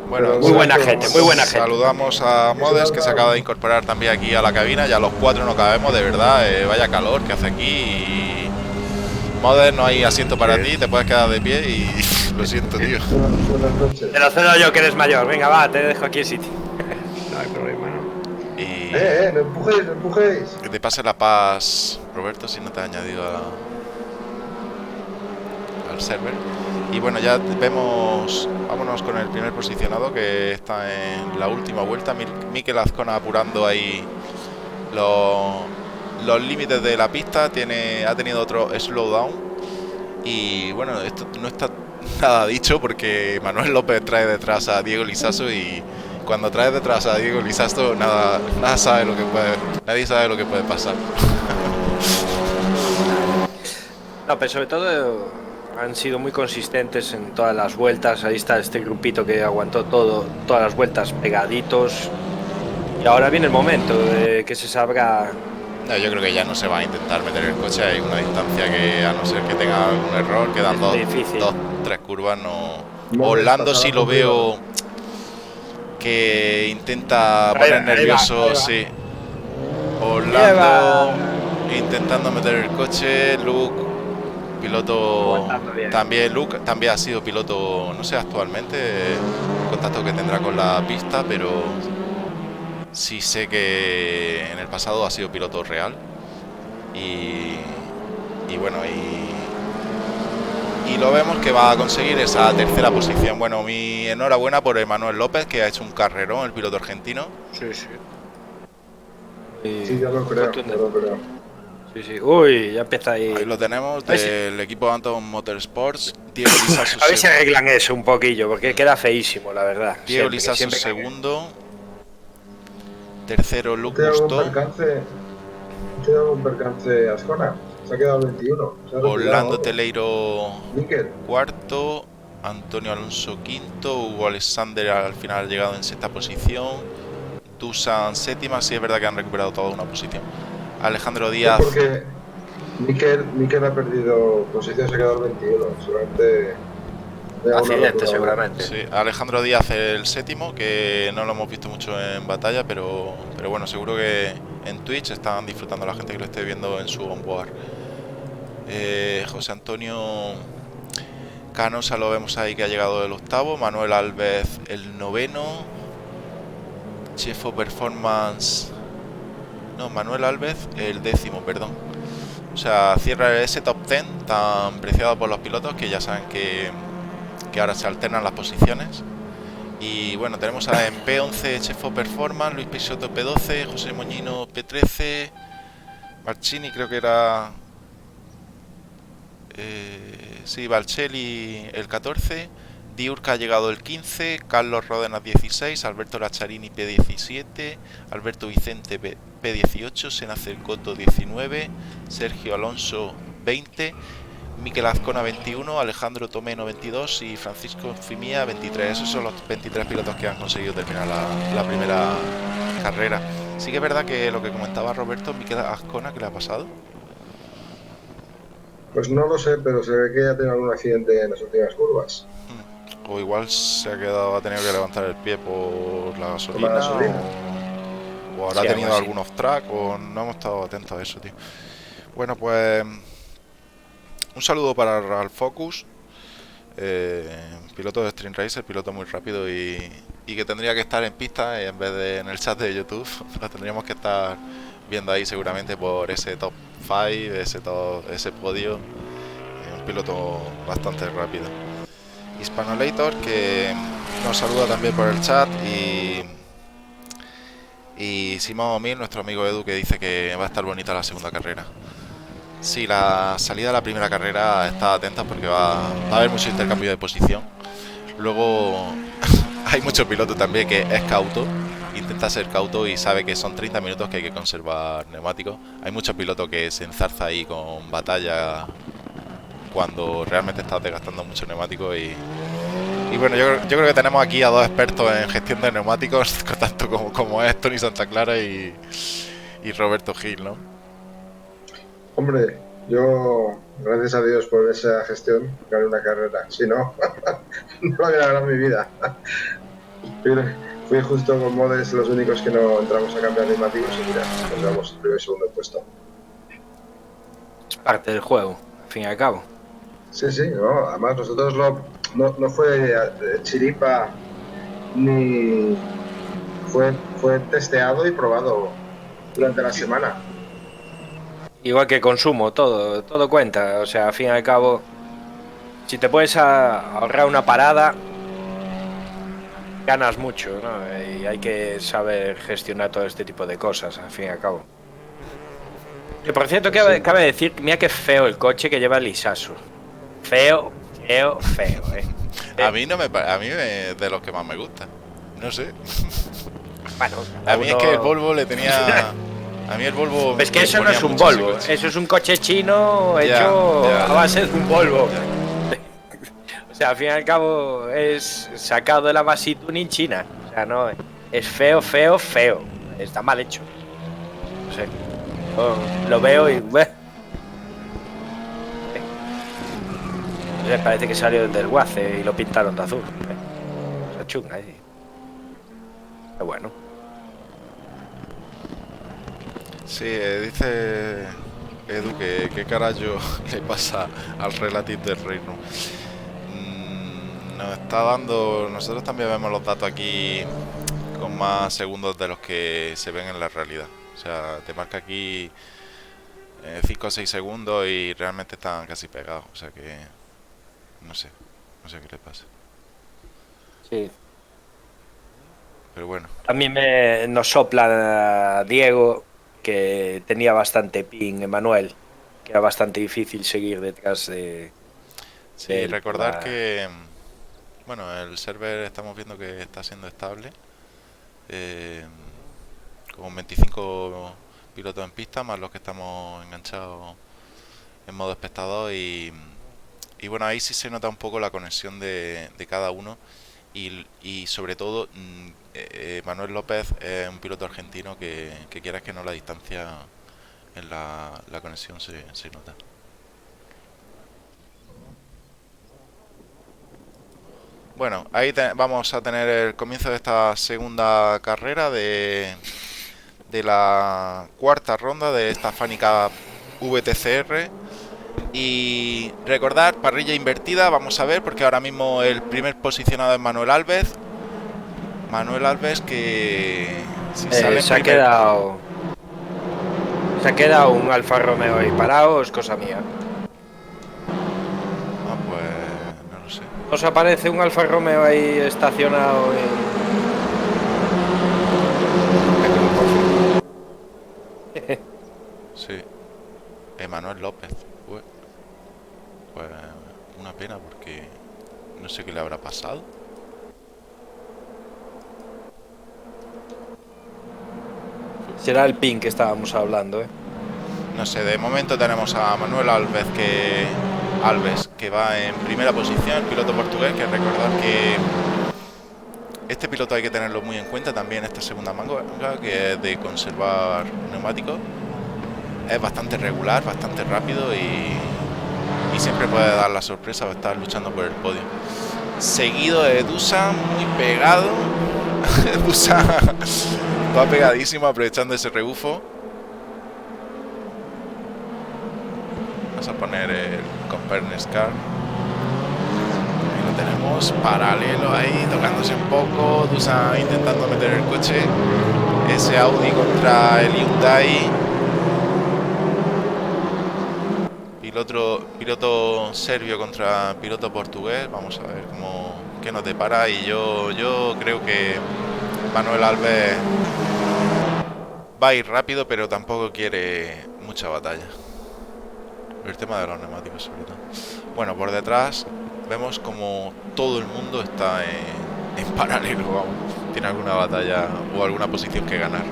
Bueno, Pero muy buena gente, muy buena gente. Saludamos a Modes, que se acaba de incorporar también aquí a la cabina. Ya los 4 no cabemos, de verdad. Vaya calor que hace aquí. Y... Modes, no hay asiento para ti, te puedes quedar de pie y lo siento, tío. Buenas noches. Te lo cedo yo, que eres mayor. Venga, va, te dejo aquí el sitio. No hay problema, ¿no? Y No empujéis, no empujéis. que te pase la paz, Roberto, si no te ha añadido al server. Y bueno, ya vemos, vámonos con el primer posicionado, que está en la última vuelta. Mikel Azcona apurando ahí los límites de la pista. Ha tenido otro slowdown. Y bueno, esto no está nada dicho, porque Manuel López trae detrás a Diego Lizaso, y cuando trae detrás a Diego Lizaso nadie sabe lo que puede pasar. No, pero sobre todo han sido muy consistentes en todas las vueltas. Ahí está este grupito que aguantó todas las vueltas pegaditos. Y ahora viene el momento de que se sabrá. No, yo creo que ya no se va a intentar meter el coche. Hay una distancia que, a no ser que tenga algún error, quedan dos, tres curvas, no. Orlando sí lo veo que intenta poner nervioso, ahí va. Sí. Orlando intentando meter el coche. Luke, piloto también. Luke también ha sido piloto, no sé actualmente el contacto que tendrá con la pista, pero sí sé que en el pasado ha sido piloto real. Y bueno, y lo vemos que va a conseguir esa tercera posición. Bueno, mi enhorabuena por Emanuel López, que ha hecho un carrerón, el piloto argentino. Sí. Sí, ya lo creo. Sí. Uy, ya empieza ahí. Ahí lo tenemos, del equipo Anton Motorsports. Diego Lizaso. A ver si arreglan eso un poquillo, porque queda feísimo, la verdad. Diego Lizaso segundo. Tercero, Luke Mustó. ¿Te ha dado un percance Azcona? Se ha quedado 21. Orlando Teleiro cuarto. Antonio Alonso quinto. Hugo Alexander al final ha llegado en sexta posición. Dusan séptima. Sí, es verdad que han recuperado toda una posición. Alejandro Díaz. Porque Mikel ha perdido posición, se ha quedado 21. Seguramente. Accidente, seguramente. Sí, Alejandro Díaz el séptimo, que no lo hemos visto mucho en batalla, pero bueno, seguro que en Twitch están disfrutando la gente que lo esté viendo en su onboard. José Antonio Canosa lo vemos ahí, que ha llegado el octavo. Manuel Alves el noveno. Chefo Performance. No, Manuel Alves el décimo, perdón. O sea, cierra ese top 10 tan preciado por los pilotos, que ya saben que ahora se alternan las posiciones. Y bueno, tenemos en P11 Chefo Performance, Luis Peixoto P12, José Moñino P13, Marchini creo que era... sí, Balcelli el 14, Diurca ha llegado el 15, Carlos Ródenas 16, Alberto Lacharini P17, Alberto Vicente P18, Senacer Coto 19, Sergio Alonso 20, Mikel Azcona 21, Alejandro Tomeno 22 y Francisco Fimía 23. Esos son los 23 pilotos que han conseguido terminar la primera carrera. Sí que es verdad que lo que comentaba Roberto, Mikel Azcona, ¿qué le ha pasado? Pues no lo sé, pero se ve que ha tenido algún accidente en las últimas curvas. O igual ha tenido que levantar el pie por la gasolina. O habrá tenido algún off-track, o no hemos estado atentos a eso, tío. Bueno, pues... un saludo para Ralph Focus, piloto de Stream Racer, piloto muy rápido y que tendría que estar en pista en vez de en el chat de YouTube. Lo tendríamos que estar viendo ahí seguramente por ese top 5, ese podio. Un piloto bastante rápido. Hispanolator, que nos saluda también por el chat, y Simón Omil, nuestro amigo Edu, que dice que va a estar bonita la segunda carrera. Sí, la salida de la primera carrera, está atenta porque va a haber mucho intercambio de posición. Luego hay mucho piloto también que es cauto, intenta ser cauto y sabe que son 30 minutos que hay que conservar neumáticos. Hay mucho piloto que se enzarza ahí con batalla cuando realmente estás desgastando mucho neumático. Y bueno, yo creo que tenemos aquí a dos expertos en gestión de neumáticos, tanto como es Tony Santa Clara y Roberto Gil, ¿no? Hombre, yo, gracias a Dios por esa gestión, gané una carrera. Si no, no la hubiera ganado en mi vida. Fui justo con Modes los únicos que no entramos a cambiar neumáticos y mira, nos llevamos el primer y segundo puesto. Es parte del juego, al fin y al cabo. Sí, sí, no, además nosotros no fue chiripa ni fue testeado y probado durante la semana. Igual que consumo, todo cuenta. O sea, al fin y al cabo, si te puedes ahorrar una parada, ganas mucho, ¿no? Y hay que saber gestionar todo este tipo de cosas, al fin y al cabo. Que por cierto, Sí. cabe decir, mira qué feo el coche que lleva el Lisasu. Feo, A mí de los que más me gusta. No sé. Bueno, A mí es que el uno- Volvo le tenía. A mí el Volvo. Es que me eso no ponía es un mucho ese Volvo, coche. eso es un coche chino Ya, hecho ya, a ya. base de un Volvo. Ya. O sea, al fin y al cabo es sacado de la base tuning china. O sea, no, es feo. Está mal hecho. No sé. Lo veo y... No sé, parece que salió del Waze y lo pintaron de azul. Esa chunga ahí. Pero bueno. Sí, dice Edu que qué carajo le pasa al Relative del Reino. Nos está dando. Nosotros también vemos los datos aquí con más segundos de los que se ven en la realidad. O sea, te marca aquí 5 o 6 segundos y realmente están casi pegados. O sea que. No sé qué le pasa. Sí. Pero bueno. También nos sopla Diego que tenía bastante ping, Emanuel, que era bastante difícil seguir detrás de Sí, él. recordar que. Bueno, el server estamos viendo que está siendo estable. Eh, con 25 pilotos en pista, más los que estamos enganchados en modo espectador. Y bueno, ahí sí se nota un poco la conexión de cada uno. Y sobre todo, Manuel López es un piloto argentino que quieras que no, la distancia en la conexión se nota. Bueno, ahí vamos a tener el comienzo de esta segunda carrera de la cuarta ronda de esta Fánica VTCR. Y recordar, parrilla invertida, vamos a ver, porque ahora mismo el primer posicionado es Manuel Alves. Manuel Alves que si sale en Se ha primer... quedado. Se ha quedado un Alfa Romeo ahí parado, es cosa mía. Ah, pues no lo sé. ¿Os aparece un Alfa Romeo ahí estacionado Sí, Emanuel López. Pues una pena porque no sé qué le habrá pasado. Será el ping que estábamos hablando, No sé, de momento tenemos a Manuel Alves que va en primera posición, el piloto portugués, que recordar que este piloto hay que tenerlo muy en cuenta también, esta segunda manga, que es de conservar neumáticos. Es bastante regular, bastante rápido y siempre puede dar la sorpresa de estar luchando por el podio. Seguido de Dusan, muy pegado. Dusan va pegadísimo, aprovechando ese rebufo. Vamos a poner el Copernicus Car. Ahí lo tenemos, paralelo ahí, tocándose un poco. Dusan intentando meter el coche. Ese Audi contra el Hyundai. Piloto serbio contra piloto portugués. Vamos a ver qué nos depara. Y yo creo que Manuel Alves va a ir rápido, pero tampoco quiere mucha batalla. El tema de los neumáticos sobre todo. Bueno, por detrás vemos como todo el mundo está en paralelo, vamos. Tiene alguna batalla o alguna posición que ganar.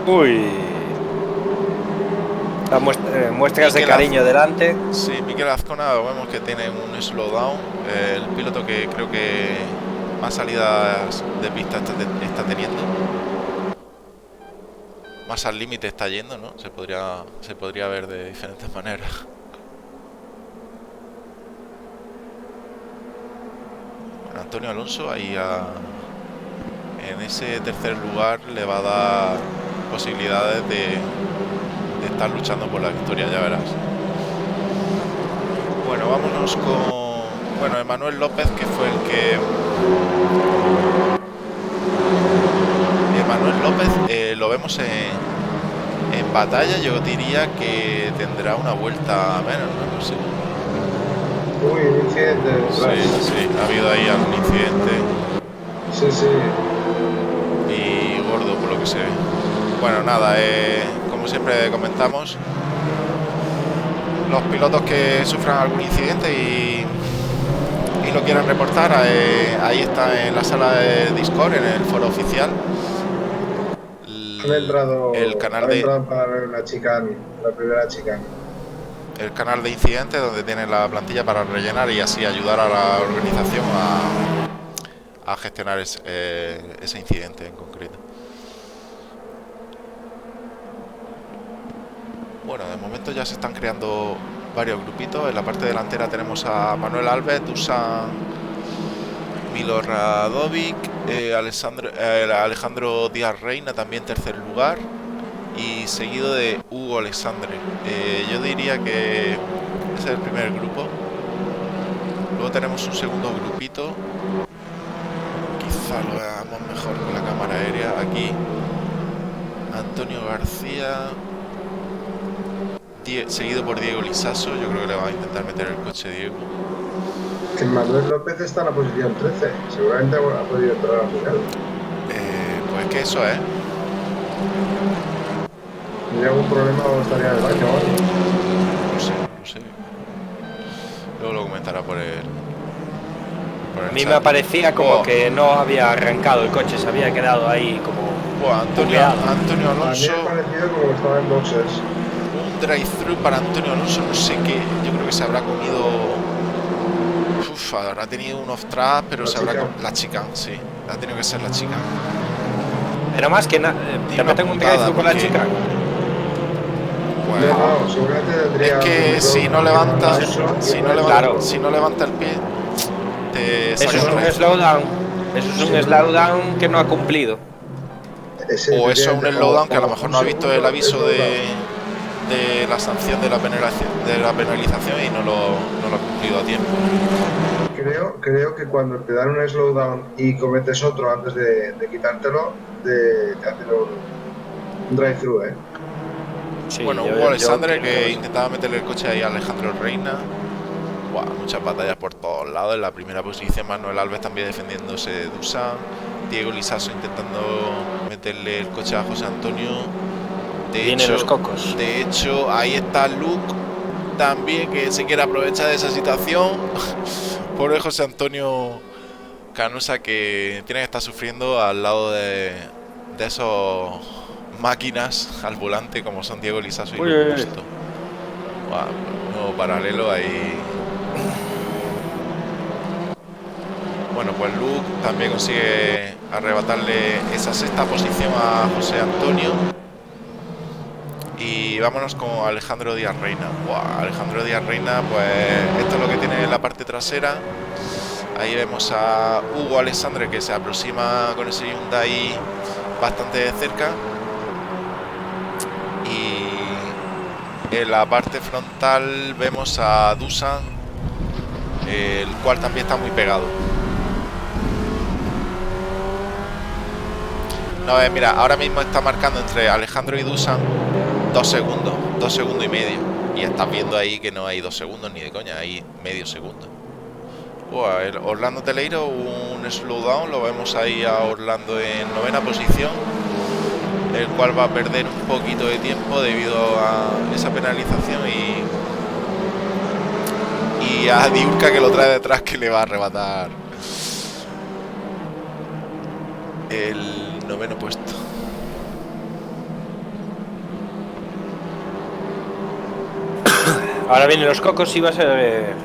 Uy. Muestras de cariño delante. Sí, Miquel Azcona vemos que tiene un slowdown. El piloto que creo que más salidas de pista está teniendo. Más al límite está yendo, ¿no? Se podría ver de diferentes maneras. Antonio Alonso ahí en ese tercer lugar le va a dar posibilidades de estar luchando por la victoria, ya verás. Bueno, vámonos con Emanuel López, que fue el que... Emanuel López lo vemos en batalla. Yo diría que tendrá una vuelta menos, ¿no? Sí. Uy, un incidente detrás. Sí, ha habido ahí algún incidente. Sí. Y gordo, por lo que se ve. Bueno, nada, como siempre comentamos, los pilotos que sufran algún incidente y lo quieran reportar, ahí está en la sala de Discord, en el foro oficial. Han entrado para ver la primera chicane. El canal de incidentes, donde tienen la plantilla para rellenar y así ayudar a la organización a gestionar ese incidente en concreto. Bueno, de momento ya se están creando varios grupitos. En la parte delantera tenemos a Manuel Alves, Dusan, Milo Radovic, Alejandro Díaz Reina, también tercer lugar, y seguido de Hugo Alexandre. Yo diría que ese es el primer grupo. Luego tenemos un segundo grupito, quizá lo veamos mejor con la cámara aérea. Aquí Antonio García, seguido por Diego Lisaso. Yo creo que le va a intentar meter el coche Diego. Que Manuel López está en la posición 13, seguramente ha podido entrar al final. Pues que eso es. ¿Tendría algún problema o estaría en el baño o algo? No sé. Luego lo comentará por el A mí chat. me parecía como que no había arrancado el coche, se había quedado ahí como... Antonio Alonso. A mí me ha parecido como que estaba en boxes. Un drive-thru para Antonio Alonso, no sé qué. Yo creo que se habrá comido... habrá tenido un off-track, pero la chica, sí. Ha tenido que ser la chica. Pero más que nada, ¿te meten un drive-thru con la chica? Pues, No, seguramente tendría... es que si no levanta el pie, te Eso saca es el un drive-thru. slowdown. Eso es un slowdown que no ha cumplido. O eso es un slowdown que a lo mejor no ha visto el aviso de la sanción de la penalización y no lo ha cumplido a tiempo. Creo que cuando te dan un slowdown y cometes otro antes de quitártelo, te hacen un drive-thru, ¿eh? Sí, Bueno, Hugo Alexandre que intentaba meterle el coche ahí a Alejandro Reina. Muchas batallas por todos lados. En la primera posición Manuel Alves también defendiéndose de Dusan. Diego Lisaso intentando meterle el coche a José Antonio. Los cocos. De hecho, ahí está Luke también, que se quiere aprovechar de esa situación. Pobre José Antonio Canosa, que tiene que estar sufriendo al lado de esos máquinas al volante como son Diego Lisaso y Luke Busto. Nuevo paralelo ahí. Bueno, pues Luke también consigue arrebatarle esa sexta posición a José Antonio. Y vámonos con Alejandro Díaz Reina. Alejandro Díaz Reina, pues esto es lo que tiene en la parte trasera. Ahí vemos a Hugo Alexandre, que se aproxima con ese Hyundai bastante de cerca. Y en la parte frontal vemos a Dusan, el cual también está muy pegado. No, mira, ahora mismo está marcando entre Alejandro y Dusan 2 segundos y medio. Y estás viendo ahí que no hay 2 segundos ni de coña, hay medio segundo. El Orlando Teleiro, un slowdown, lo vemos ahí a Orlando en 9ª posición, el cual va a perder un poquito de tiempo debido a esa penalización y a Diurka, que lo trae detrás, que le va a arrebatar el 9º puesto. Ahora vienen los cocos y va a ser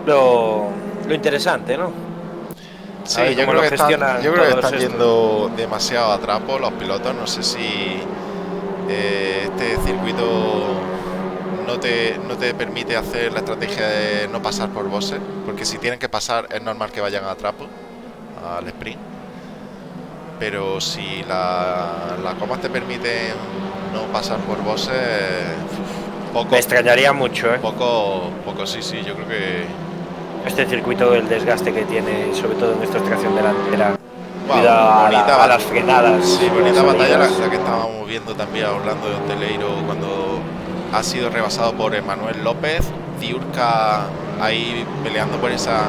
lo interesante, ¿no? Sí, yo creo que están yendo demasiado a trapo los pilotos. No sé si este circuito no te permite hacer la estrategia de no pasar por bosses, porque si tienen que pasar es normal que vayan a trapo, al sprint. Pero si las comas te permiten no pasar por bosses, poco. Me extrañaría mucho, ¿eh? Poco, sí, yo creo que... Este circuito, el desgaste que tiene, sobre todo en esta tracción delantera, Wow, a las frenadas. Sí, bonita batalla la que estábamos viendo también hablando de Hosteleiro cuando ha sido rebasado por Emanuel López, Diurca ahí peleando por esa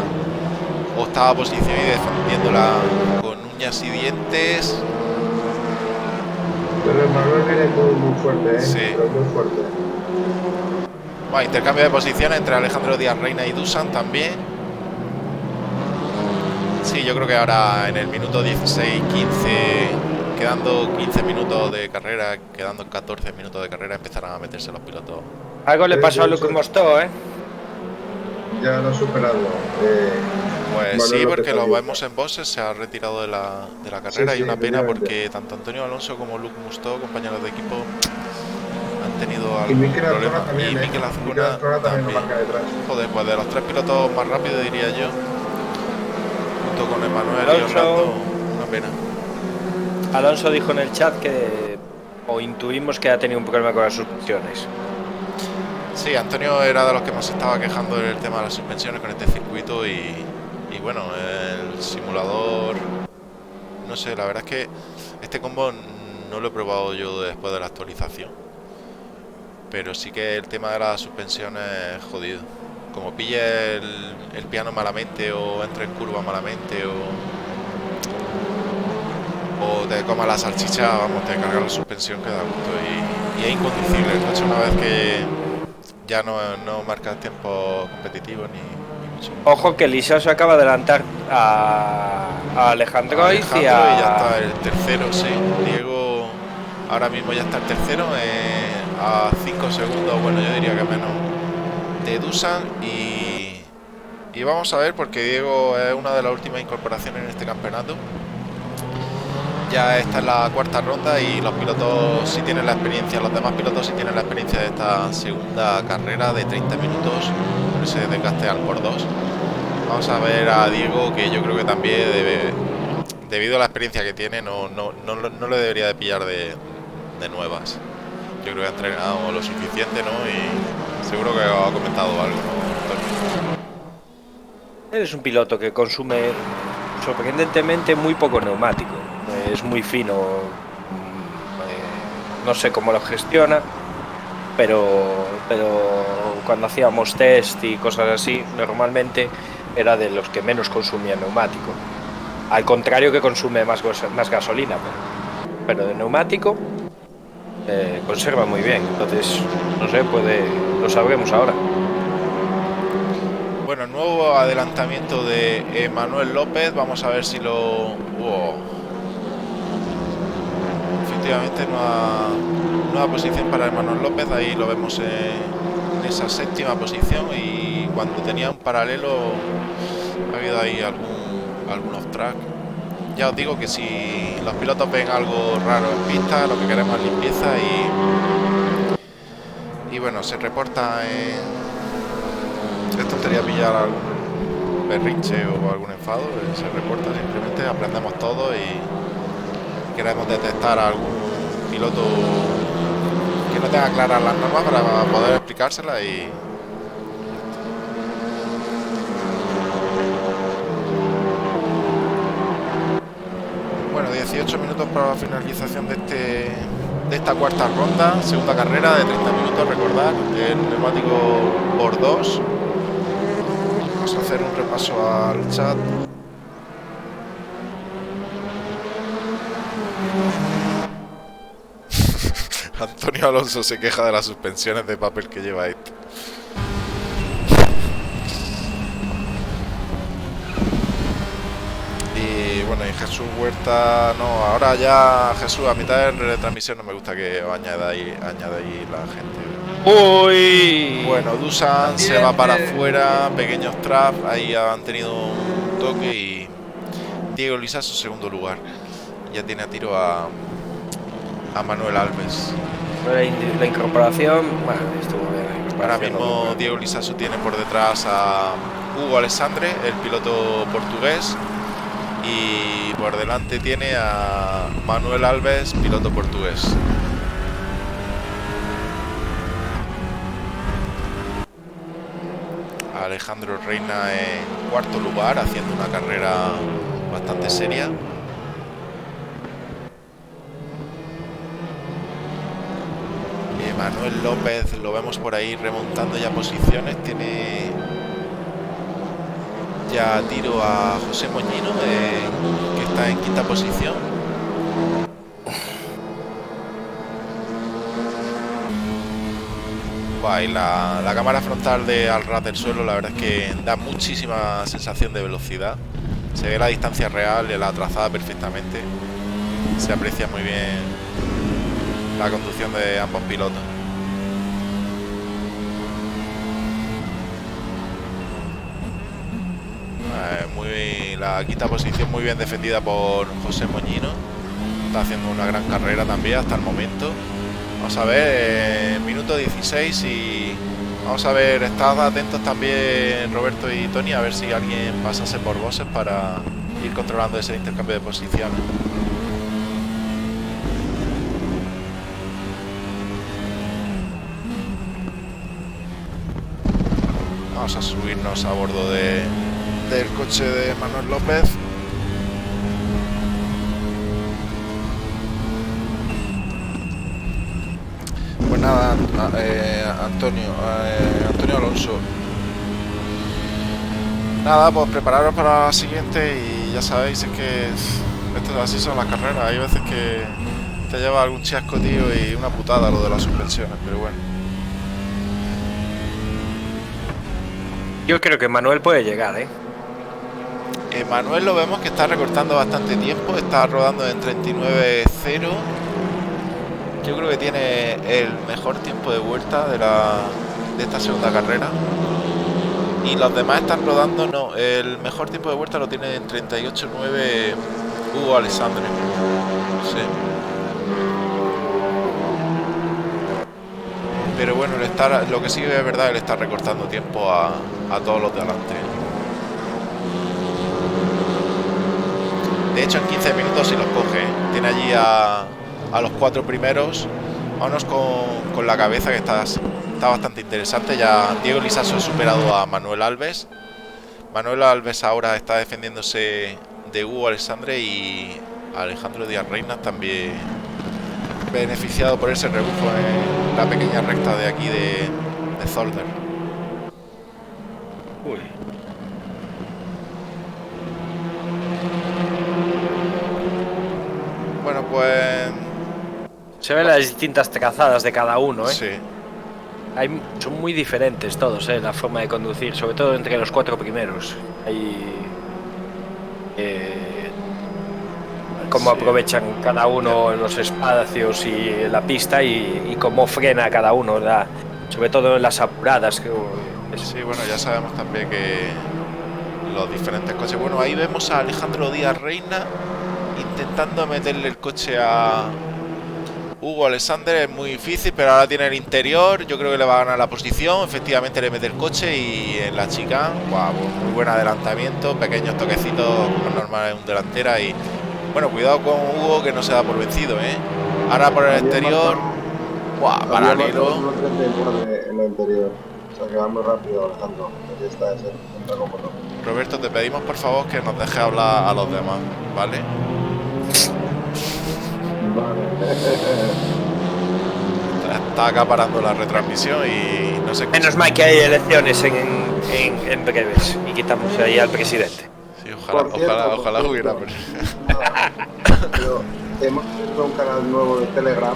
octava posición y defendiéndola con uñas y dientes. Pero Emanuel viene muy fuerte, Sí. Pero muy fuerte. Bueno, intercambio de posiciones entre Alejandro Díaz Reina y Dusan también. Sí, yo creo que ahora en el minuto 16, 15, quedando 15 minutos de carrera, quedando 14 minutos de carrera, empezarán a meterse los pilotos. Algo le pasó a Luke Mostó, ¿eh? Ya lo ha superado. Pues sí, porque lo vemos en bosses, se ha retirado de la carrera, y una pena porque tanto Antonio Alonso como Luke Mustó, compañeros de equipo, han tenido algún problema. También, y Mikel Azcona también lo marca detrás. Joder, pues de los tres pilotos más rápidos, diría yo, junto con Emanuel Alonso, y Orlando, una pena. Alonso dijo en el chat que, o intuimos que ha tenido un problema con las suspensiones. Sí, Antonio era de los que más se estaba quejando del tema de las suspensiones con este circuito y bueno, el simulador, no sé, la verdad es que este combo no lo he probado yo después de la actualización, pero sí que el tema de las suspensiones es jodido. Como pille el piano malamente o entre en curva malamente o te coma la salchicha, vamos, te carga la suspensión que da gusto y es inconducible. El coche, una vez que ya no marca tiempo competitivo ni mucho. Ojo que Lisa se acaba de adelantar a Alejandro, y ya está el tercero, sí. Diego ahora mismo ya está el tercero, a 5 segundos, bueno, yo diría que menos, de Dusan y vamos a ver, porque Diego es una de las últimas incorporaciones en este campeonato. Ya está en la cuarta ronda y los pilotos sí tienen la experiencia, los demás pilotos sí tienen la experiencia de esta segunda carrera de 30 minutos, por ese desgaste al por 2. Vamos a ver a Diego, que yo creo que también debido a la experiencia que tiene no le debería de pillar de nuevas. Yo creo que ha entrenado lo suficiente, ¿no? Y seguro que ha comentado algo, ¿no? Eres un piloto que consume sorprendentemente muy poco neumático. Es muy fino, no sé cómo lo gestiona, pero cuando hacíamos test y cosas así, normalmente era de los que menos consumía neumático, al contrario que consume más gasolina, pero de neumático conserva muy bien. Entonces, no sé, lo sabremos ahora. Bueno, nuevo adelantamiento de Emanuel López, vamos a ver si lo... Efectivamente, nueva posición para Emanuel López, ahí lo vemos en esa séptima posición, y cuando tenía un paralelo ha habido ahí algún off-track. Ya os digo que si los pilotos ven algo raro en pista, lo que queremos es limpieza y bueno, se reporta es tontería pillar algún berrinche o algún enfado, se reporta, simplemente aprendemos todo y queremos detectar a algún piloto que no tenga claras las normas para poder explicárselas y... Bueno, 18 minutos para la finalización de esta cuarta ronda, segunda carrera de 30 minutos, recordar, el neumático por 2. Vamos a hacer un repaso al chat. Antonio Alonso se queja de las suspensiones de papel que lleva este. Y bueno, y Jesús Huerta, no, ahora ya Jesús, a mitad de retransmisión no me gusta que os añadáis la gente. ¡Uy! Bueno, Dusan se va para afuera, pequeños traps, ahí han tenido un toque y Diego Lizaso segundo lugar. Ya tiene a tiro a Manuel Alves. La incorporación, bueno, estuvo bien. Ahora mismo Diego Lisasu tiene por detrás a Hugo Alessandre, el piloto portugués, y por delante tiene a Manuel Alves, piloto portugués. Alejandro Reina en cuarto lugar, haciendo una carrera bastante seria. Manuel López lo vemos por ahí remontando ya posiciones, tiene ya tiro a José Moñino, que está en quinta posición. Y la cámara frontal de al ras del suelo, la verdad es que da muchísima sensación de velocidad. Se ve la distancia real y la trazada perfectamente. Se aprecia muy bien la conducción de ambos pilotos. La quinta posición muy bien defendida por José Moñino. Está haciendo una gran carrera también hasta el momento. Vamos a ver, minuto 16 y vamos a ver, estad atentos también Roberto y Tony, a ver si alguien pasase por voces para ir controlando ese intercambio de posiciones. Vamos a subirnos a bordo del coche de Manuel López. Pues nada, Antonio Alonso. Nada, pues prepararos para la siguiente y ya sabéis, es que así son las carreras. Hay veces que te lleva algún chasco, tío, y una putada lo de las suspensiones, pero bueno. Yo creo que Manuel puede llegar, Manuel lo vemos que está recortando bastante tiempo, está rodando en 39.0. Yo creo que tiene el mejor tiempo de vuelta de esta segunda carrera. Y los demás están rodando, no, el mejor tiempo de vuelta lo tiene en 38.9 Hugo Alessandre. Sí. Pero bueno, lo que sí es verdad, él está recortando tiempo a todos los de adelante. De hecho, en 15 minutos sí los coge. Tiene allí a los 4 primeros. Vámonos con la cabeza, que está bastante interesante. Ya Diego Lisasu ha superado a Manuel Alves. Manuel Alves ahora está defendiéndose de Hugo Alessandre, y Alejandro Díaz Reina también beneficiado por ese rebufo en la pequeña recta de aquí de Zolder. Uy. Bueno, pues Se ven las distintas trazadas de cada uno, sí. Son muy diferentes todos, la forma de conducir, sobre todo entre los 4 primeros. Cómo Sí. aprovechan cada uno los espacios y la pista, y cómo frena cada uno, sobre todo en las apuradas. Sí, bueno, ya sabemos también que los diferentes coches. Bueno, ahí vemos a Alejandro Díaz Reina intentando meterle el coche a Hugo Alessandre. Es muy difícil, pero ahora tiene el interior. Yo creo que le va a ganar la posición. Efectivamente le mete el coche, y en la chicane, muy buen adelantamiento, pequeños toquecitos como normal en un delantera. Y bueno, cuidado con Hugo, que no se da por vencido, Ahora por el exterior, paralelo. En el interior. O sea, que va muy rápido, Alejandro. Aquí está ese. Entra cómodo. Roberto, te pedimos por favor que nos dejes hablar a los demás, ¿vale? Vale. Está acaparando la retransmisión y no sé. Menos mal que hay elecciones en breves y quitamos ahí al presidente. Sí, ojalá hubiera. Pero hemos hecho un canal nuevo de Telegram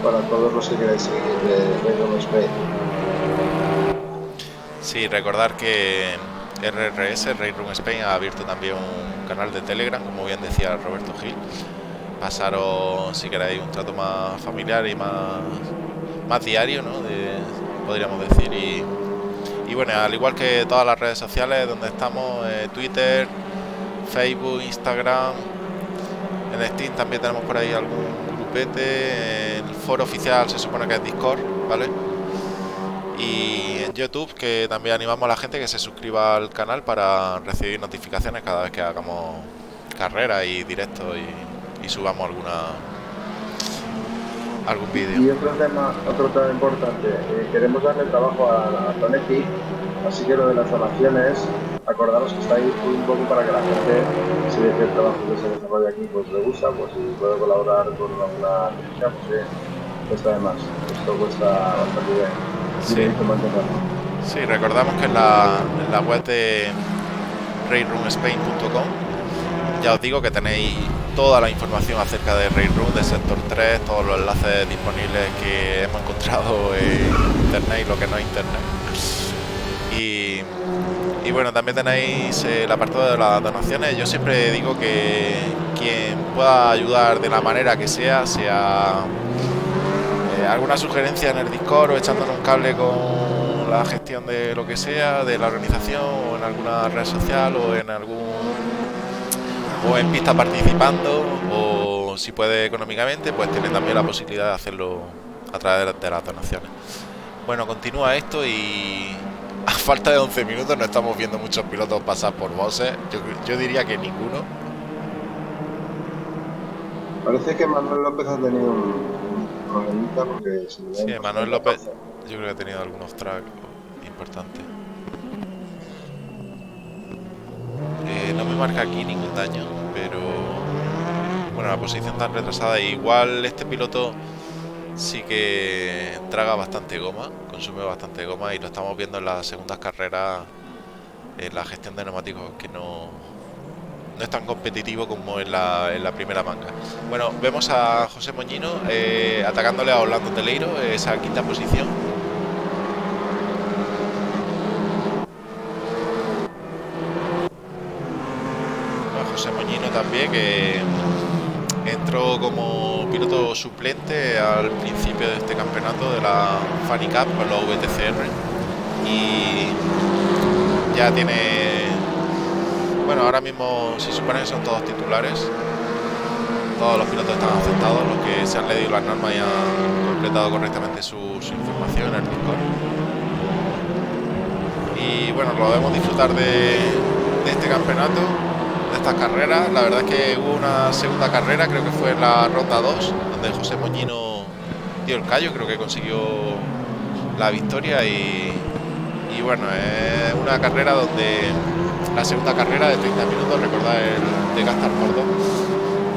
para todos los que queráis seguir de Rainbow Spain. Sí, recordar que RRS, Rainroom Spain, ha abierto también un canal de Telegram, como bien decía Roberto Gil. Pasaros, si queréis, un trato más familiar y más diario, ¿no? Podríamos decir. Y bueno, al igual que todas las redes sociales donde estamos, Twitter, Facebook, Instagram, en Steam también tenemos por ahí algún grupete, el foro oficial se supone que es Discord, ¿vale? Y en YouTube, que también animamos a la gente que se suscriba al canal para recibir notificaciones cada vez que hagamos carreras y directos y subamos algún vídeo. Y otro tema importante, queremos darle trabajo a Tonetti, así que lo de las donaciones, acordaros que está ahí un poco para que la gente, si ve que el trabajo que se desarrolla aquí pues le gusta, pues si puede colaborar con alguna crítica, pues cuesta de más. Esto cuesta bastante bien. Sí. Sí, recordamos que en la web de railroomspain.com ya os digo que tenéis toda la información acerca de Railroom, de Sector 3, todos los enlaces disponibles que hemos encontrado en internet y lo que no es internet. Y bueno, también tenéis el apartado de las donaciones. Yo siempre digo que quien pueda ayudar de la manera que sea alguna sugerencia en el Discord o echándonos un cable con la gestión de lo que sea, de la organización, o en alguna red social, o en pista participando, o si puede económicamente, pues tiene también la posibilidad de hacerlo a través de las donaciones. Bueno, continúa esto y a falta de 11 minutos no estamos viendo muchos pilotos pasar por bosses. Yo diría que ninguno. Parece que Manuel López ha tenido un problemita porque sí, Manuel López yo creo que ha tenido algunos tracks importantes. No me marca aquí ningún daño, pero bueno, la posición tan retrasada, igual este piloto sí que traga bastante goma, consume bastante goma, y lo estamos viendo en las segundas carreras, en la gestión de neumáticos, que no es tan competitivo como en la primera manga. Bueno, vemos a José Moñino atacándole a Orlando Teleiro, esa quinta posición. A José Moñino también, que entró como piloto suplente al principio de este campeonato de la Fanny Cup con los VTCR, y ya tiene... Bueno, ahora mismo se supone que son todos titulares. Todos los pilotos están aceptados, los que se han leído las normas y han completado correctamente su información en el Discord. Y bueno, lo debemos disfrutar de este campeonato, de estas carreras. La verdad es que hubo una segunda carrera, creo que fue en la ronda 2, donde José Moñino dio el callo, creo que consiguió la victoria. Y bueno, es una carrera donde... La segunda carrera de 30 minutos, recordad el de Gastar por 2,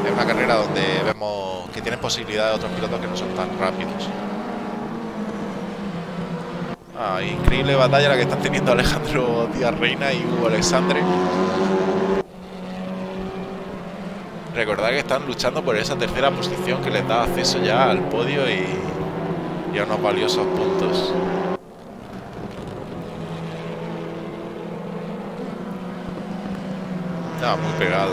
es una carrera donde vemos que tienen posibilidades de otros pilotos que no son tan rápidos. Increíble batalla la que están teniendo Alejandro Díaz Reina y Hugo Alexandre. Recordad que están luchando por esa tercera posición que les da acceso ya al podio y a unos valiosos puntos. Muy pegado,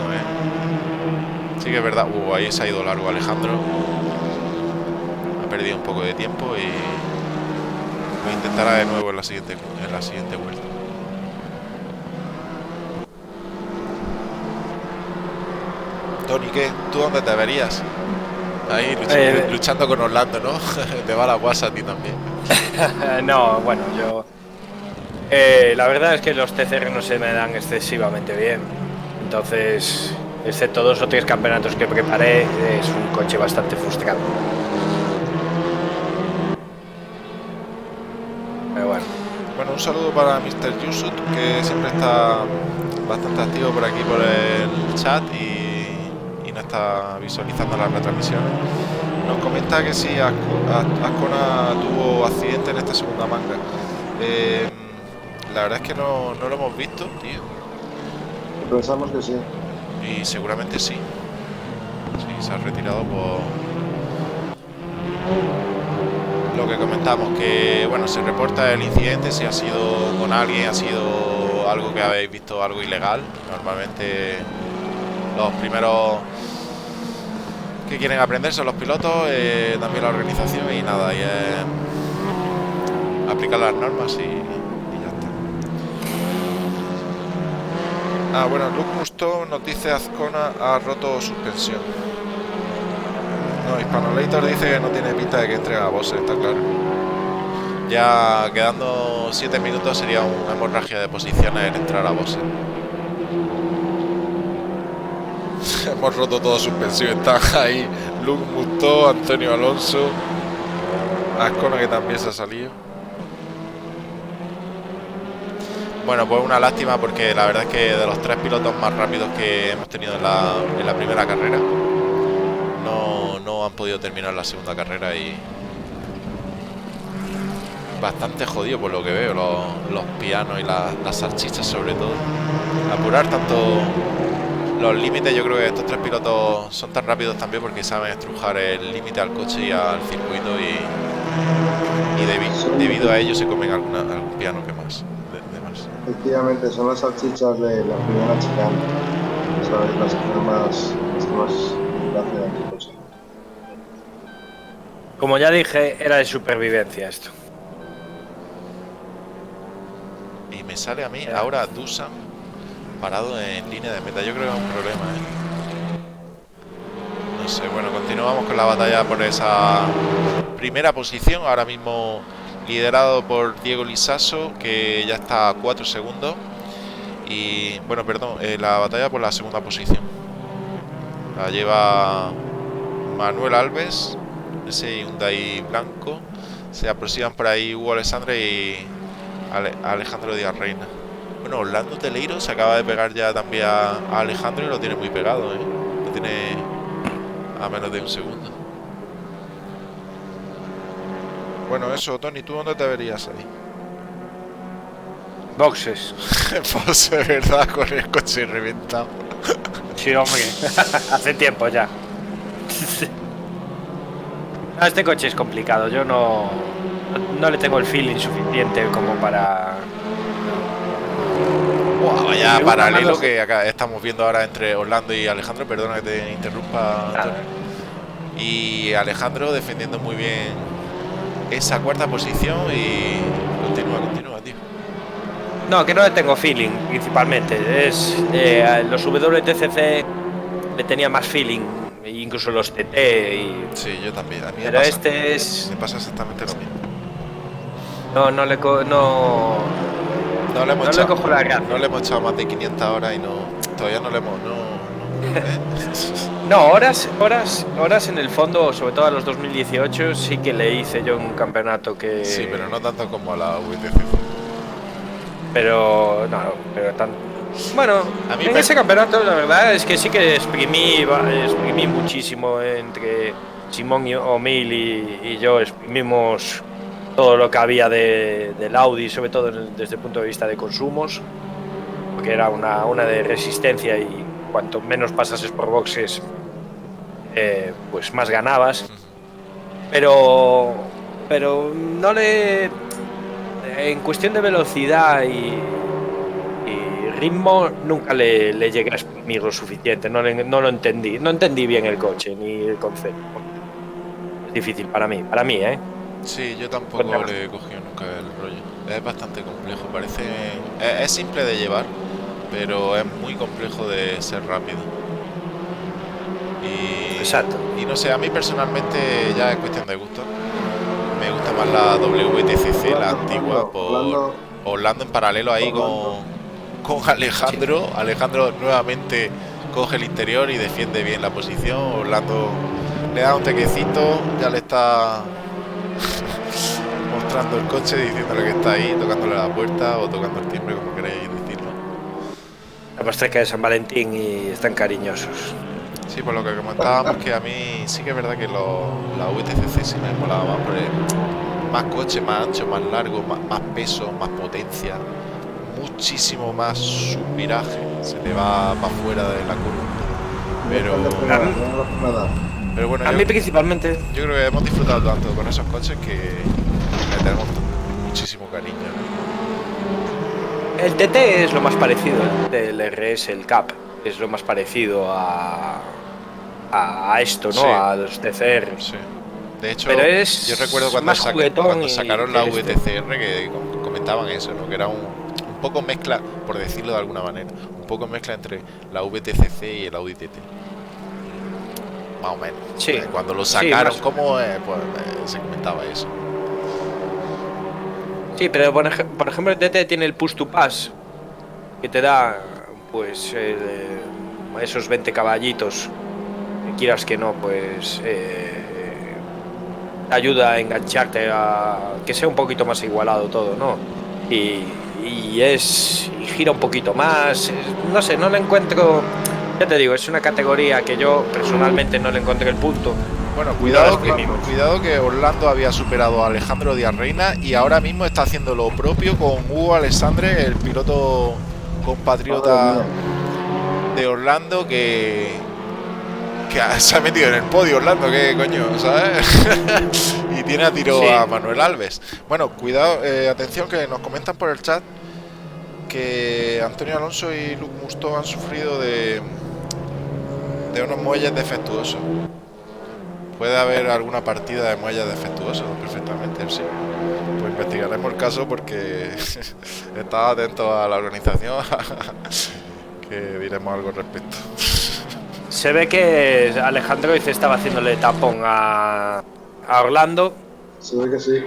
Sí que es verdad. Ahí se ha ido largo Alejandro. Ha perdido un poco de tiempo y lo intentará de nuevo en la siguiente vuelta. Tony, ¿qué? ¿Tú dónde te verías? Ahí luchando con Orlando, ¿no? Te va la guasa a ti también. No, bueno, yo... la verdad es que los TCR no se me dan excesivamente bien. Entonces, excepto 2 o 3 campeonatos que preparé, es un coche bastante frustrante. Pero bueno. Bueno, un saludo para Mr. Yusut, que siempre está bastante activo por aquí por el chat y nos está visualizando las retransmisiones. Nos comenta que sí, Ascona tuvo accidente en esta segunda manga. La verdad es que no lo hemos visto, tío. Pensamos que sí. Y seguramente sí. Sí, se ha retirado por lo que comentamos, que bueno, se reporta el incidente, si ha sido con alguien, ha sido algo que habéis visto, algo ilegal. Normalmente los primeros que quieren aprender son los pilotos, también la organización, y nada, y aplicar las normas y ya está. Bueno, Luke Musto nos dice: Azcona ha roto suspensión. No, Hispanolator dice que no tiene pinta de que entrega a Bose, está claro. Ya quedando 7 minutos sería una hemorragia de posiciones en entrar a boxes. Hemos roto todo suspensivo. Están ahí Luke Mutó, Antonio Alonso, Ascona, que también se ha salido. Bueno, pues una lástima, porque la verdad es que de los 3 pilotos más rápidos que hemos tenido en la primera carrera, no han podido terminar la segunda carrera, y bastante jodido por lo que veo, los pianos y las salchichas sobre todo. Apurar tanto los límites. Yo creo que estos 3 pilotos son tan rápidos también porque saben estrujar el límite al coche y al circuito, y debido a ello se comen algún piano que más. Efectivamente, son las salchichas de la primera chicana, ¿sabes? Las que más gracia de aquí, coche. Como ya dije, era de supervivencia esto. Y me sale a mí ahora Dusan parado en línea de meta. Yo creo que es un problema, No sé, bueno, continuamos con la batalla por esa primera posición. Ahora mismo liderado por Diego Lisaso, que ya está a 4 segundos. Y bueno, perdón, la batalla por la segunda posición la lleva Manuel Alves, ese Hyundai blanco. Se aproximan por ahí Hugo Alessandre y Alejandro Díaz Reina. Bueno, Orlando Teleiro se acaba de pegar ya también a Alejandro, y lo tiene muy pegado, Lo tiene a menos de un segundo. Bueno, eso, Tony, ¿tú dónde te verías ahí? Boxes. Pues es verdad, con el coche reventado. Sí, hombre. Hace tiempo ya. No, este coche es complicado. Yo no le tengo el feeling suficiente como para... Wow, vaya paralelo que acá estamos viendo ahora entre Orlando y Alejandro. Perdona que te interrumpa, Antonio. Y Alejandro defendiendo muy bien esa cuarta posición, y continúa, tío. No, que no le tengo feeling, principalmente. Es los WTCC le tenía más feeling, incluso los TT. Sí, yo también. A mí pero este es... Me pasa exactamente lo mismo. No le cojo la gracia. No le hemos echado más de 500 horas y todavía no le hemos... No, horas en el fondo, sobre todo a los 2018, sí que le hice yo un campeonato que... Sí, pero no tanto como a la WTCC. Pero bueno, a mí ese campeonato la verdad es que sí que exprimí muchísimo. Entre Simón O'Mill y yo exprimimos todo lo que había del Audi, sobre todo desde el punto de vista de consumos, porque era una de resistencia, y cuanto menos pasases por boxes, pues más ganabas. Pero no le... En cuestión de velocidad y ritmo nunca le llegué a exprimir lo suficiente. No lo entendí. No entendí bien el coche ni el concepto. Es difícil para mí, Sí, yo tampoco le he cogido nunca el rollo. Es bastante complejo, parece... Es simple de llevar, pero es muy complejo de ser rápido. Exacto. Y no sé, a mí personalmente ya es cuestión de gusto. Me gusta más la WTCC, la antigua, por Orlando en paralelo ahí con Alejandro. Sí. Alejandro nuevamente coge el interior y defiende bien la posición. Orlando le da un tequecito, ya le está mostrando el coche, diciéndole que está ahí, tocándole la puerta o tocando el timbre, como queréis decirlo. Además que es San Valentín y están cariñosos. Sí, por lo que comentábamos, que a mí sí que es verdad que la VTCC sí me molaba más, por más coche, más ancho, más largo, más peso, más potencia, muchísimo más subviraje, se le va para afuera de la curva. Pero bueno, a mí principalmente. Yo creo que hemos disfrutado tanto con esos coches que le tenemos muchísimo cariño, ¿no? El TT es lo más parecido, el RS, el CAP, es lo más parecido a esto, ¿no? Sí. A los TCR. Sí. De hecho, yo recuerdo cuando sacaron la VTCR que comentaban eso, ¿no? Que era un poco mezcla, por decirlo de alguna manera, un poco mezcla entre la VTCC y el Audi TT. Más o menos. Sí. Cuando lo sacaron, sí, ¿cómo? Pues se comentaba eso. Sí, pero por ejemplo el TT tiene el push to pass, que te da pues esos 20 caballitos, que quieras que no, pues te ayuda a engancharte a que sea un poquito más igualado todo, ¿no? Y gira un poquito más, no sé, no le encuentro, ya te digo, es una categoría que yo personalmente no le encontré el punto. Bueno, Cuidado cuidado que Orlando había superado a Alejandro Díaz Reina y ahora mismo está haciendo lo propio con Hugo Alessandre, el piloto compatriota de Orlando que se ha metido en el podio. Orlando, qué coño, ¿sabes? Y tiene a tiro Sí. a Manuel Alves. Bueno, cuidado, atención, que nos comentan por el chat que Antonio Alonso y Luc Mousteau han sufrido de unos muelles defectuosos. Puede haber alguna partida de muelles defectuosos perfectamente, sí. Pues investigaremos el caso porque estaba atento a la organización que diremos algo al respecto. Se ve que Alejandro dice estaba haciéndole tapón a Orlando. Se ve que sí.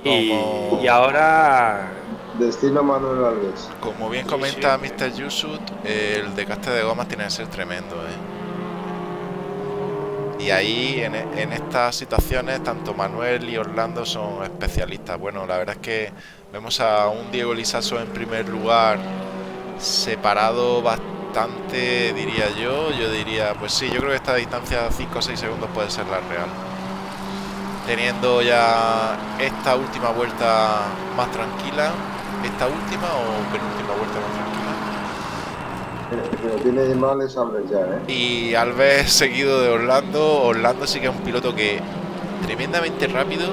Y ahora Destino Manuel Alves. Como bien comenta Mr. Yusut, el desgaste de gomas tiene que ser tremendo, Y ahí, en estas situaciones, tanto Manuel y Orlando son especialistas. Bueno, la verdad es que vemos a un Diego Lisaso en primer lugar, separado bastante, diría yo. Yo diría, pues sí, yo creo que esta distancia 5 o 6 segundos puede ser la real. Teniendo ya esta última vuelta más tranquila. ¿Esta última o penúltima vuelta más tranquila? Que lo tiene mal es Alves ya, Y Alves seguido de Orlando. Orlando sí que es un piloto que tremendamente rápido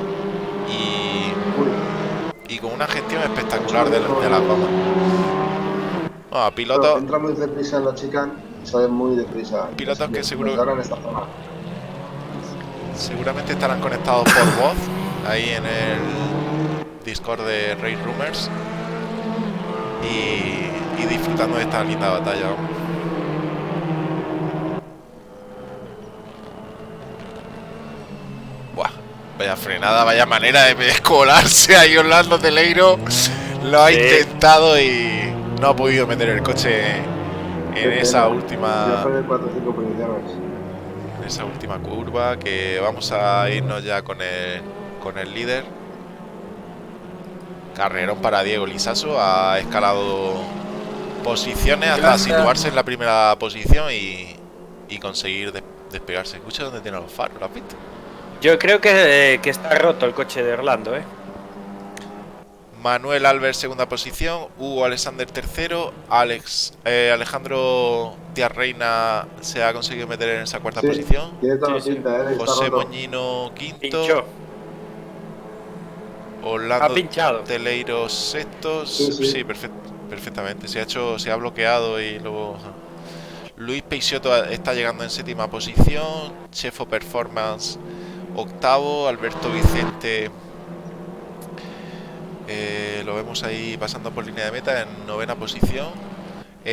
y con una gestión espectacular de la goma. Bueno, pilotos. Entra muy deprisa en la chicane, sale muy deprisa. Pilotos que seguramente estarán conectados por voz ahí en el Discord de Race Rumors y disfrutando de esta linda batalla. Buah, vaya frenada, vaya manera de descolarse ahí Orlando Teleiro. Lo ha intentado y no ha podido meter el coche en esa última curva, que vamos a irnos ya con el líder. Carrerón para Diego Lisaso, ha escalado posiciones hasta situarse en la primera posición y conseguir despegarse. Escucha dónde tiene los faros, ¿lo has visto? yo creo que está roto el coche de Orlando, Manuel Alves segunda posición, Hugo Alexander tercero, Alejandro Díaz Reina se ha conseguido meter en esa cuarta posición. José Moñino quinto. Pinchó. Orlando Teleiro sexto. Sí, perfectamente. Se ha bloqueado y luego. Luis Peixoto está llegando en séptima posición. Chefo Performance octavo. Alberto Vicente lo vemos ahí pasando por línea de meta en novena posición.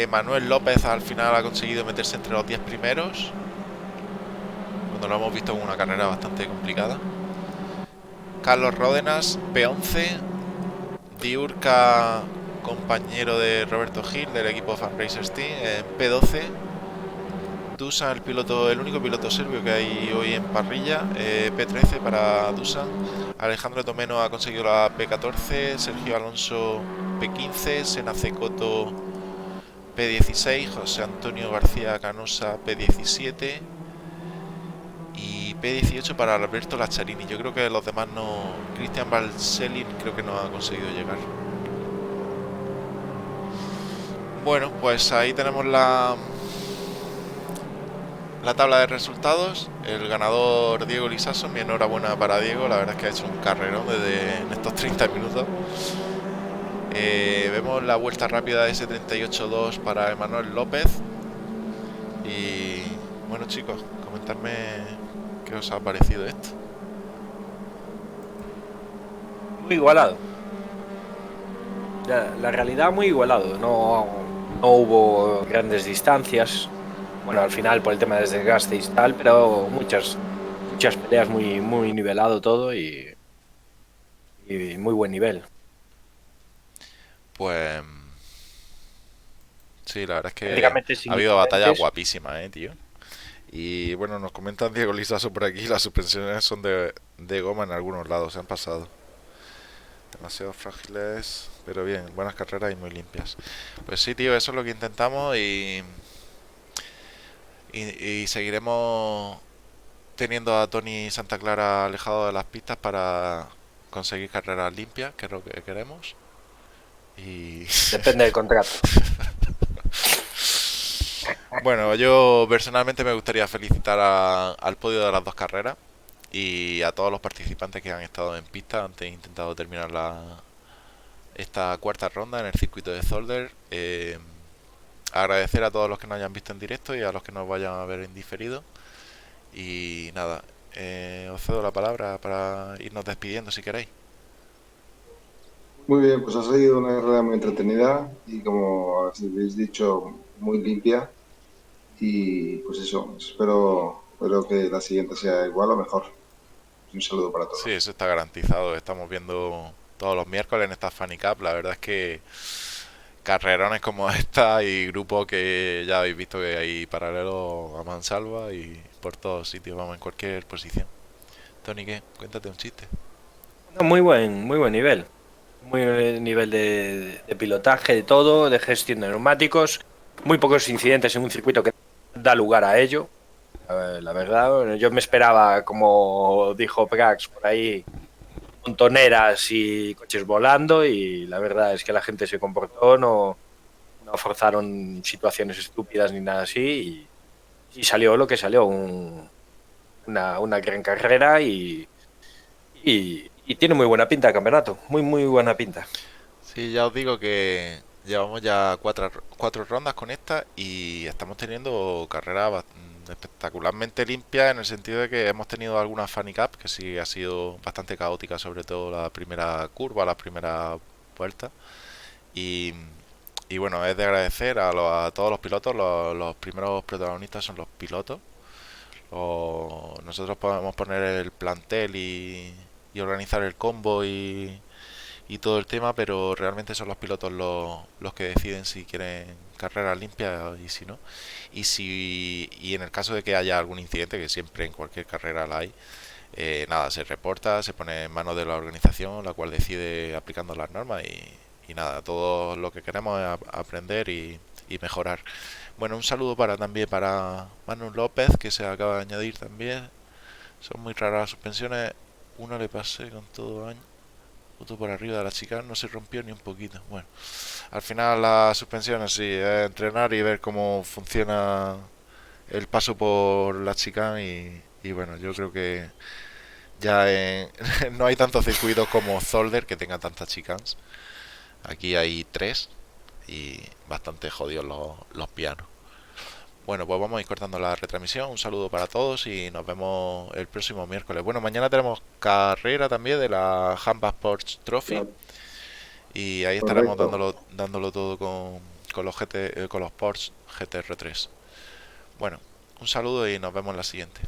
Manuel López al final ha conseguido meterse entre los 10 primeros, cuando lo hemos visto en una carrera bastante complicada. Carlos Ródenas P11, Diurca, compañero de Roberto Gil del equipo Fan Racers Team, en P12. Dusan, el único piloto serbio que hay hoy en parrilla, P13 para Dusan. Alejandro Tomeno ha conseguido la P14, Sergio Alonso P15, Sena Cecoto P16, José Antonio García Canosa P17 y P18 para Alberto Lacharini. Yo creo que los demás no. Cristian Valselin creo que no ha conseguido llegar. Bueno, pues ahí tenemos la tabla de resultados. El ganador Diego Lisaso, mi enhorabuena para Diego, la verdad es que ha hecho un carrerón en estos 30 minutos. Vemos la vuelta rápida de ese 38.2 para Emanuel López. Y bueno, chicos, comentarme qué os ha parecido esto. Muy igualado. La realidad muy igualado. No hubo grandes distancias. Bueno, al final por el tema de desgaste y tal, pero muchas peleas, muy nivelado todo y y muy buen nivel. Pues sí, la verdad es que Prácticamente ha sin habido batallas incidentes. guapísimas, tío. Y bueno, nos comentan Diego Lizaso por aquí, las suspensiones son de goma en algunos lados, se han pasado. Demasiado frágiles, pero bien, buenas carreras y muy limpias. Pues sí, tío, eso es lo que intentamos y seguiremos teniendo a Tony Santa Clara alejado de las pistas para conseguir carreras limpias, que es lo que queremos. Y Depende del contrato. bueno, yo personalmente me gustaría felicitar al podio de las dos carreras y a todos los participantes que han estado en pista antes de intentado terminar esta cuarta ronda en el circuito de Zolder. Agradecer a todos los que nos hayan visto en directo y a los que nos vayan a ver en diferido. Y nada, os cedo la palabra para irnos despidiendo si queréis. Muy bien, pues ha sido una carrera muy entretenida y como habéis dicho, muy limpia. Y pues eso, espero que la siguiente sea igual o mejor. Un saludo para Sí, todos. eso está garantizado. Estamos viendo todos los miércoles en esta Funny Cup. La verdad es que carrerones como esta y grupos que ya habéis visto que hay paralelos a mansalva y por todos sitios, vamos, en cualquier posición. Tony, ¿qué? Cuéntate un chiste. No, muy buen nivel. Muy buen nivel de pilotaje, de todo, de gestión de neumáticos. Muy pocos incidentes en un circuito que da lugar a ello. La verdad, bueno, yo me esperaba, como dijo Prax, por ahí, montoneras y coches volando y la verdad es que la gente se comportó, no forzaron situaciones estúpidas ni nada así y salió lo que salió, una gran carrera y tiene muy buena pinta el campeonato, muy buena pinta. Sí, ya os digo que llevamos ya cuatro rondas con esta y estamos teniendo carreras espectacularmente limpias en el sentido de que hemos tenido algunas Funny Cup que sí ha sido bastante caótica, sobre todo la primera curva, la primera vuelta. Y, y bueno, es de agradecer a todos los pilotos, los primeros protagonistas son los pilotos. Nosotros podemos poner el plantel y organizar el combo y todo el tema, pero realmente son los pilotos los que deciden si quieren carreras limpias y si no. Y en el caso de que haya algún incidente, que siempre en cualquier carrera la hay, nada, se reporta, se pone en manos de la organización, la cual decide aplicando las normas y nada, todo lo que queremos es aprender y mejorar. Bueno, un saludo también para Manu López, que se acaba de añadir también. Son muy raras las suspensiones. Una le pasé con todo año. Justo por arriba de la chica, no se rompió ni un poquito. Bueno, al final las suspensiones sí, es entrenar y ver cómo funciona el paso por la chica y bueno, yo creo que ya no hay tantos circuitos como Zolder que tenga tantas chicanes. Aquí hay tres y bastante jodidos los pianos. Bueno, pues vamos a ir cortando la retransmisión. Un saludo para todos y nos vemos el próximo miércoles. Bueno, mañana tenemos carrera también de la Handball Sports Trophy y ahí estaremos Correcto. dándolo todo con los con los Porsche GTR3. Bueno, un saludo y nos vemos en la siguiente.